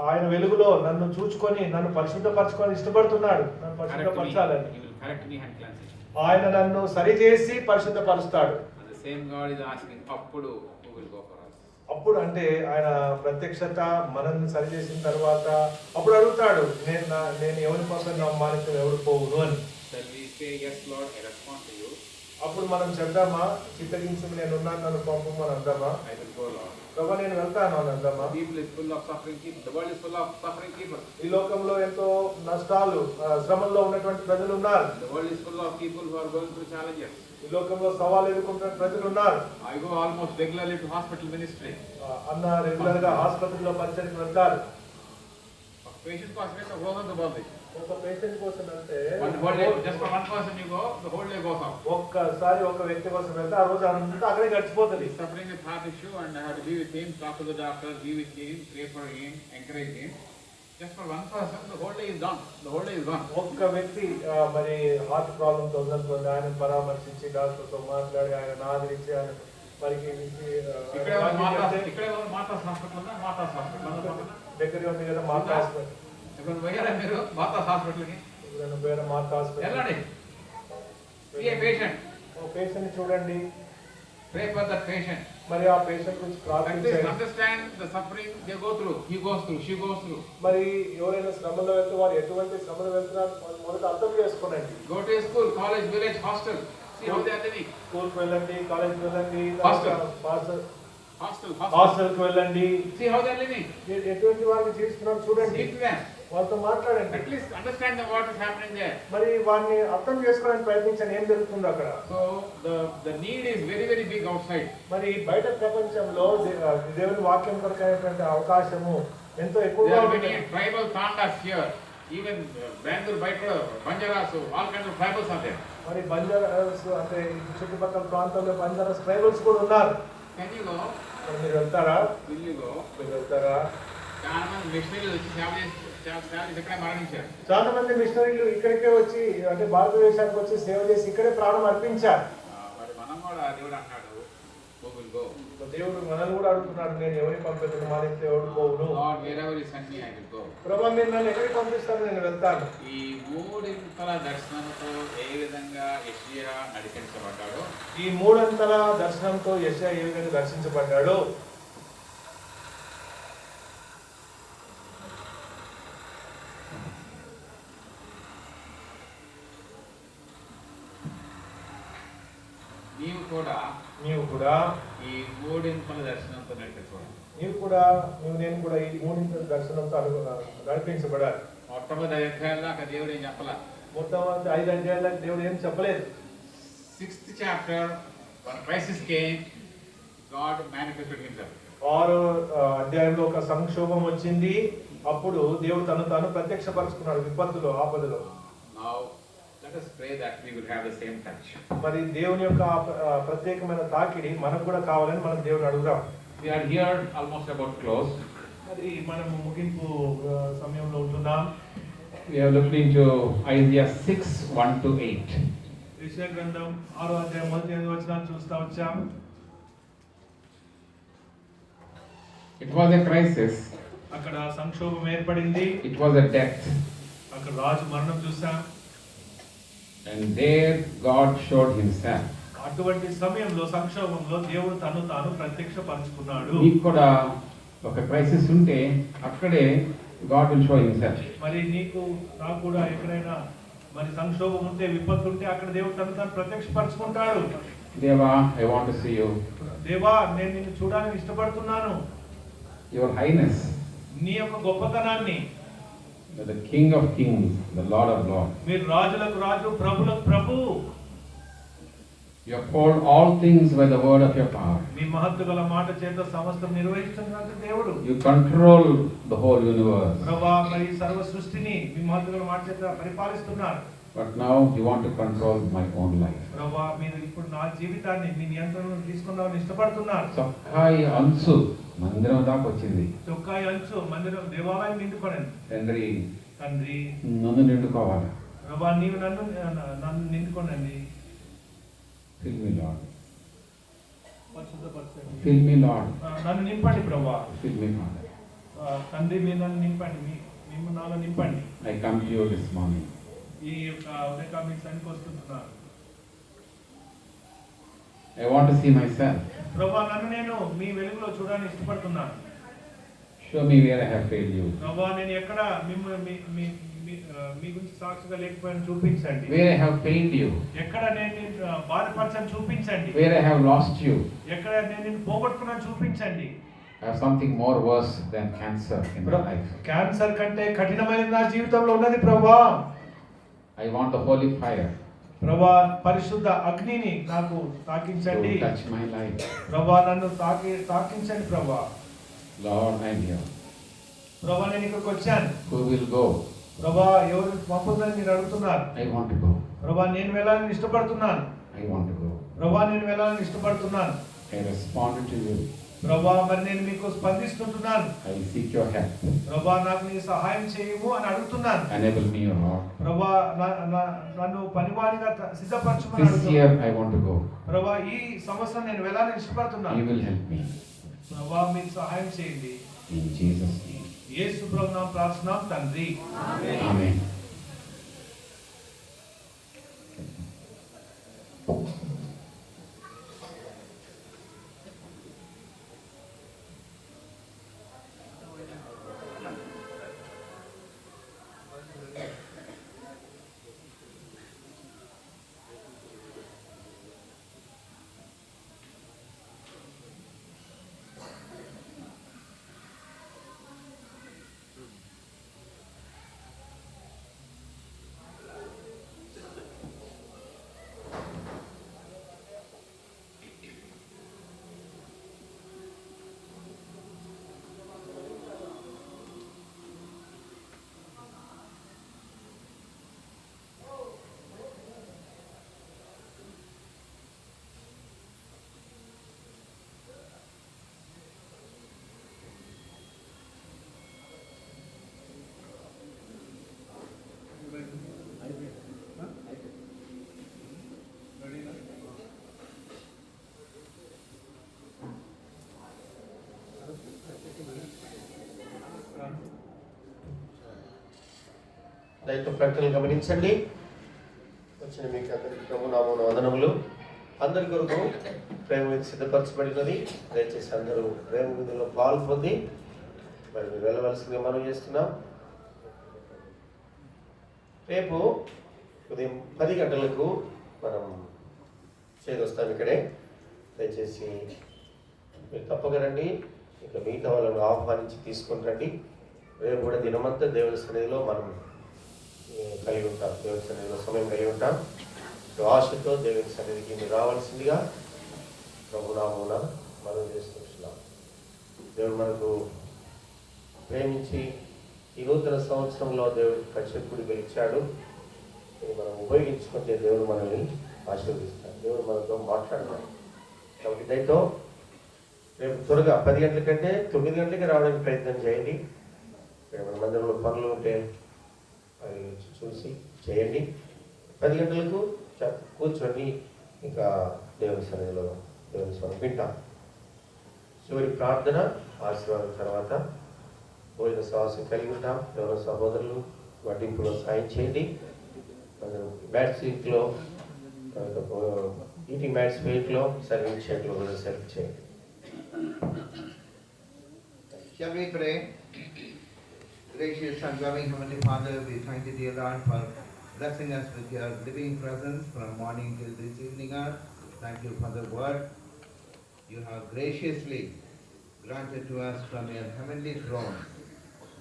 ఆయన వెలుగులో నన్ను చూచుకొని నన్ను పరిశుద్ధపరచుకొని ఇష్టపడుతున్నాడు. నన్ను పరిశుద్ధపరచాలని ఆయన నన్ను సరిచేసి పరిశుద్ధపరుస్తాడు. అప్పుడు అంటే ఆయన ప్రత్యక్షత మనల్ని సరిచేసిన తర్వాత అప్పుడు అడుగుతాడు, నేను ఎవరి కోసం నమ్మానికి ఎవరు పోవును అని. అప్పుడు మనం చెప్దామా, చిత్తగించి నేను ఉన్నాను, నన్ను పంపము అని అందామా? ప్రభు నేను వెళ్తాను అని అందామా? ఈ లోకంలో ఎంతో నష్టాలు, శ్రమల్లో ఉన్నటువంటి ప్రజలు ఉన్నారు. ఈ లోకంలో సవాలు ఎదుర్కొంటున్న ప్రజలు ఉన్నారు. I go almost regularly to hospital ministry. అన్న రెగ్యులర్ గా హాస్పిటల్లో పరిచర్యకు వెళ్తారు. పేషెంట్ కోసమే రోజంతా పోతుంది. ఒక పేషెంట్ కోసం అంటే just for one person you go, the whole day goes off. ఒక్కసారి ఒక వ్యక్తి కోసం వెళ్తే ఆ రోజు అంతా అక్కడే గడిచిపోతుంది. Suffering with heart issue and I have to be with him, talk to the doctor, be with him, pray for him, encourage him. Just for one person, the whole day is gone. The whole day is gone. ఒక్క వ్యక్తి మరి heart problem తో ఉందనుకోండి, ఆయన పరామర్శించి doctor తో మాట్లాడి ఆయన ఆదరించి ఆయన మరికి ఇక్కడ మాతా హాస్పిటల్ ఉందా? మాతా హాస్పిటల్ దగ్గర ఉంది కదా, మాతా హాస్పిటల్. ఇప్పుడు పోయారా మీరు మాతా హాస్పిటల్కి? పోయారా మాతా హాస్పిటల్? వెళ్ళండి. పేషెంట్, ఓ పేషెంట్ చూడండి, pray for that patient. మరి ఆ పేషెంట్ గురించి ప్రార్థించండి. Understand the suffering they go through, he goes through, she goes through. మరి ఎవరైనా శ్రమలో వెళ్తే వారు ఎటువంటి శ్రమలో వెళ్తున్నారు మొదట అర్థం చేసుకోండి. Go to a school, college, village, hostel. See how they are living. School కి వెళ్ళండి, కాలేజ్ కి వెళ్ళండి, హాస్టల్ కి వెళ్ళండి. See how they are living. ఎటువంటి వారిని జీవిస్తున్నారు చూడండి, వాళ్ళతో మాట్లాడండి. At least understand what is happening there. మరి వారిని అర్థం చేసుకోవడానికి ప్రయత్నించండి, ఏం జరుగుతుంది అక్కడ. So the need is very very big outside. మరి బయట ప్రపంచంలో దేవుని వాక్యం కొరకైనటువంటి అవకాశము ఎంతో ఎక్కువగా ఉంది. Tribal tandas here, even Bangalore, Banjaras, all kinds of tribals are there. మరి బంజారాస్ అంటే చుట్టుపక్కల ప్రాంతాల్లో బంజారాస్ ట్రైబల్స్ కూడా ఉన్నారు. Can you go? మీరు వెళ్తారా? Will you go? మీరు వెళ్తారా? చాలా మంది మిషనరీలు వచ్చి ఇక్కడే మరణించారు. చాలా మంది మిషనరీలు ఇక్కడికే వచ్చి అంటే భారతదేశానికి వచ్చి సేవ చేసి ఇక్కడే ప్రాణం అర్పించారు. మరి మనం కూడా దేవుడు అంటాడు, who will go? దేవుడు మనల్ని కూడా అడుగుతున్నాడు, నేను ఎవరిని పంపిస్తాను, మా ఇంట్లో ఎవరు పోవును. Lord, wherever you send me, I will go. ప్రభువా మీరు నన్ను ఎక్కడికి పంపిస్తారు, నేను వెళ్తాను. ఈ మూడింతల దర్శనంతో ఏ విధంగా యెషయా నడిపించబడ్డాడో, ఈ మూడంతల దర్శనంతో యెషయా ఏ విధంగా దర్శించబడ్డాడో నీవు కూడా ఈ మూడింతల దర్శనంతో నడిపించబడాలి. నేను కూడా ఈ మూడింతల దర్శనంతో నడిపించబడాలి. మొట్టమొదటి 5 అధ్యాయాల దాకా దేవుడు ఏం చెప్పలా. మొత్తం 5 అధ్యాయాల దాకా దేవుడు ఏం చెప్పలేదు. 6th chapter, when crisis came, God manifested himself. 6వ అధ్యాయంలో ఒక సంక్షోభం వచ్చింది. అప్పుడు దేవుడు తాను ప్రత్యక్షపరుచుకున్నాడు విపత్తులో, ఆపదలో. Now let us pray that we will have the same touch. మరి దేవుని యొక్క ప్రత్యేకమైన తాకిడి మనకు కూడా కావాలని మనం దేవుని అడుగుదాం. We are here almost about close. మరి మనము ముగింపు సమయంలో ఉంటున్నాం. We are looking into Isaiah 6:1-8. యెషయా గ్రంథం 6వ అధ్యాయం 1-8 వచనాలు చూస్తా వచ్చాం. It was a crisis. అక్కడ సంక్షోభం ఏర్పడింది. It was a death. అక్కడ రాజు మరణం చూసాం. And there God showed himself. అటువంటి సమయంలో సంక్షోభంలో దేవుడు తాను ప్రత్యక్షపరుచుకున్నాడు. నీకు కూడా ఒక క్రైసిస్ ఉంటే అక్కడే God will show himself. మరి నాకు కూడా ఎక్కడైనా మరి సంక్షోభం ఉంటే, విపత్తు ఉంటే అక్కడ దేవుడు తాను ప్రత్యక్షపరుచుకుంటాడు. దేవా, I want to see you. దేవా, నేను నిన్ను చూడాలని ఇష్టపడుతున్నాను. Your highness. నీ యొక్క గొప్పతనాన్ని. The King of Kings, the Lord of Lords. మీరు రాజులకు రాజు, ప్రభులకు ప్రభు. You uphold all things by the word of your power. మీ మహత్తుగల మాట చేత సమస్తం నిర్వహిస్తున్నది దేవుడు. You control the whole universe. ప్రభువా, మరి సర్వ సృష్టిని మీ మహత్తుగల మాట చేత పరిపాలిస్తున్నారు. But now you want to control my own life. ప్రభువా, మీరు ఇప్పుడు నా జీవితాన్ని మీ నియంత్రణలో తీసుకుందామని ఇష్టపడుతున్నారు. చొక్కాయి అంచు మందిరం దాకా వచ్చింది. చొక్కాయి అంచు మందిరం, దేవాలయం నిండుకోనండి. తండ్రి నన్ను నిండుకోవాలి. ప్రభువా, నీవు నన్ను నిండుకోనండి. Fill me, Lord. పరిశుద్ధపరచండి. Fill me, Lord. నన్ను నింపండి ప్రభువా. Fill me, Father. తండ్రి, మీరు నన్ను నింపండి. మేము నాలో నింపండి. I come to you this morning. ఈ యొక్క ఉదయకాలం మీ సన్నిధికి వస్తున్నాను. I want to see myself. ప్రభువా, నన్ను నేను మీ వెలుగులో చూడాలని ఇష్టపడుతున్నాను. Show me where I have failed you. ప్రభువా, నేను ఎక్కడ మీ గురించి సాక్షిగా లేకపోయినా చూపించండి. Where I have pained you. ఎక్కడ నేను బాధపరచని చూపించండి. Where I have lost you. ఎక్కడ నేను నిన్ను పోగొట్టుకున్నాను చూపించండి. I have something more worse than cancer in my life. Cancer కంటే కఠినమైనది నా జీవితంలో ఉన్నది ప్రభువా. I want the holy fire. ప్రభువా, పరిశుద్ధ అగ్నిని నాకు తాకించండి. To touch my life. ప్రభువా, నన్ను తాకించండి ప్రభువా. Lord, I am here. ప్రభువా, నేను ఇక్కడికి వచ్చాను. Who will go? ప్రభువా, ఎవరు పంపుదని మీరు అడుగుతున్నారు. I want to go. ప్రభువా, నేను వెళ్ళాలని ఇష్టపడుతున్నాను. I want to go. ప్రభువా, నేను వెళ్ళాలని ఇష్టపడుతున్నాను. I responded to you. ప్రభువా, మరి నేను మీకు స్పందిస్తుంటున్నాను. I seek your help. ప్రభువా, నాకు నీ సహాయం చేయము అని అడుగుతున్నాను. Enable me, O Lord. ప్రభువా, నన్ను పనివానిగా సిద్ధపరచుమని This అడుగుతున్నాను. year I want to go. ప్రభువా, ఈ సంవత్సరం నేను వెళ్ళాలని ఇష్టపడుతున్నాను. You will help me. ప్రభువా, మీరు సహాయం చేయండి. In Jesus' name. యేసు ప్రభువు నామమున ప్రార్థిస్తున్నాం తండ్రి. Amen. దయతో ప్రకటనలు గమనించండి. వచ్చిన మీకు అందరికీ ప్రభునామమున వందనములు. అందరి కొరకు ప్రేమ విందు సిద్ధపరచబడినది. దయచేసి అందరూ ప్రేమ విందులో పాల్పొంది మరి మీరు వెళ్ళవలసిందిగా మనం చేస్తున్నాం. రేపు ఉదయం 10 గంటలకు మనం చేదొస్తాం ఇక్కడే. దయచేసి మీరు తప్పకరండి. ఇక మిగతా వాళ్ళను ఆహ్వానించి తీసుకొని రండి. రేపు కూడా దినమంతా దేవుని సన్నిధిలో మనం కలిగి ఉంటాం. దేవుని సన్నిధిలో సమయం కలిగి ఉంటాం. ఆశతో దేవుని సన్నిధికి మీరు రావాల్సిందిగా ప్రభునామమున మనం చేసుకుంటున్నాం. దేవుడు మనకు ప్రేమించి ఈ నూతన సంవత్సరంలో దేవుడు కచ్చకుడి గెలిచాడు. ఇది మనం ఉపయోగించుకుంటే దేవుడు మనల్ని ఆశీర్వదిస్తాడు. దేవుడు మనతో మాట్లాడతాడు. కాబట్టి దయతో రేపు త్వరగా 10 గంటల కంటే 9 గంటలకి రావడానికి ప్రయత్నం చేయండి. మన మందిరంలో పనులు ఉంటే అవి చూసి చేయండి. 10 గంటలకు కూర్చొని ఇంకా దేవుని సన్నిధిలో దేవుని స్వరం వింటాం. చివరి ప్రార్థన ఆశీర్వాదం తర్వాత భోజన సహవాసం కలిగి ఉంటాం. ఎవరో సహోదరులు వడ్డింపులో సాయం చేయండి. బ్యాట్ సీట్లో ఈటింగ్ మ్యాట్స్ వెయిట్లో సర్వింగ్ షేట్లో కూడా సర్వ్ చేయండి. Shall we pray? Gracious and loving Heavenly Father, we thank you, dear Lord, for blessing us with your living presence from morning till this evening hour. Thank you for the word you have graciously granted to us from your heavenly throne.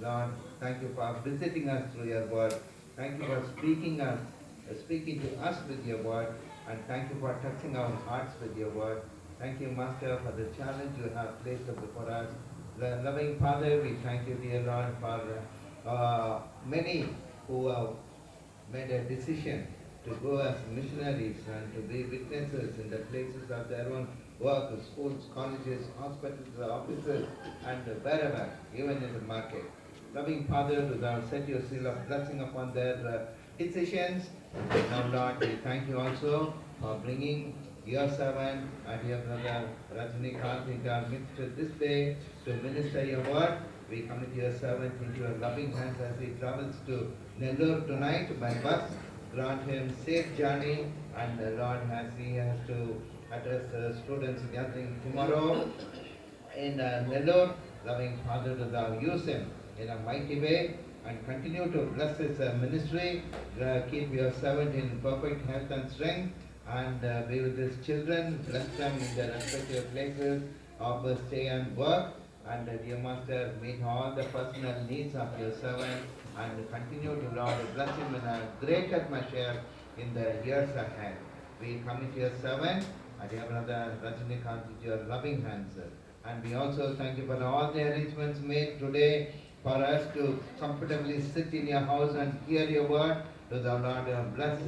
Lord, thank you for visiting us through your word. Thank you for speaking to us with your word, and thank you for touching our hearts with your word. Thank you, Master, for the challenge you have placed before us. Loving Father, we thank you, dear Lord, for many who have made a decision to go as missionaries and to be witnesses in the places of their own work, schools, colleges, hospitals, offices, and wherever, even in the market. Loving Father, thou set your seal of blessing upon their decisions. Now, Lord, we thank you also for bringing your servant and your brother Rajnikant into our midst this day to minister your word. We commit your servant into your loving hands as he travels to Nellore tonight by bus. Grant him safe journey, and Lord, as he has to address the students gathering tomorrow in Nellore, loving Father, thou use him in a mighty way and continue to bless his ministry. Keep your servant in perfect health and strength, and be with his children, bless them in their respective places of stay and work. And dear Master, meet all the personal needs of your servant, and continue to, Lord, bless him in a greater measure in the years ahead. We commit your servant and your brother Rajnikant into your loving hands. And we also thank you for all the arrangements made today for us to comfortably sit in your house and hear your word. To the Lord, bless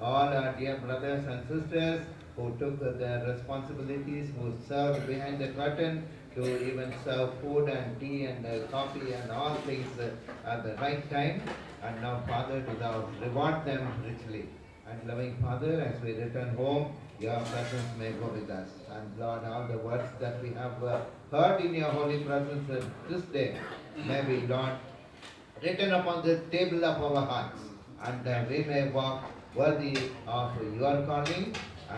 all our dear brothers and sisters who took their responsibilities, who served behind the curtain to even serve food and tea and coffee and all things at the right time. And now, Father, do thou reward them richly. And loving Father, as we return home, your presence may go with us. And Lord, all the words that we have heard in your holy presence this day may be, Lord, written upon the table of our hearts, and we may walk worthy of your calling,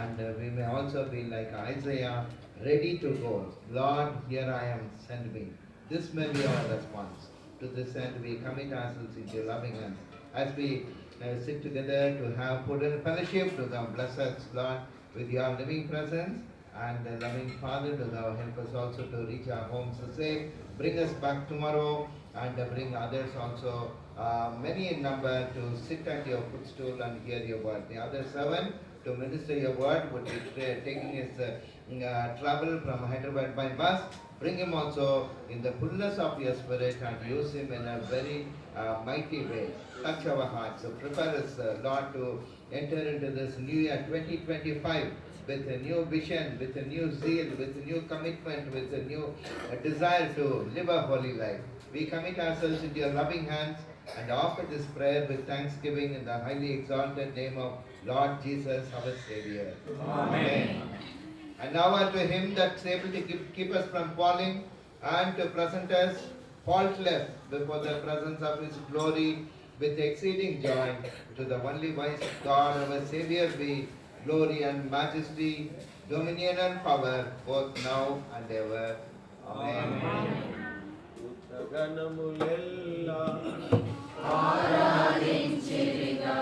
and we may also be like Isaiah, ready to go. Lord, here I am, send me. This may be our response. To this end, we commit ourselves into your loving hands. As we sit together to have food and fellowship, do thou bless us, Lord, with your living presence. And loving Father, do thou help us also to reach our homes safe. Bring us back tomorrow, and bring others also, many in number, to sit at your footstool and hear your word. The other servant to minister your word would be taking his travel from Hyderabad by bus. Bring him also in the fullness of your spirit and use him in a very mighty way. Touch our hearts. So prepare us, Lord, to enter into this new year 2025 with a new vision, with a new zeal, with a new commitment, with a new desire to live a holy life. We commit ourselves into your loving hands and offer this prayer with thanksgiving in the highly exalted name of Lord Jesus, our Savior. Amen. And now unto him that's able to keep us from falling and to present us faultless before the presence of his glory with exceeding joy, to the only wise God, our Savior, be glory and majesty, dominion and power, both now and ever. Amen. గణములెల్లా ఆరాధించిరిగా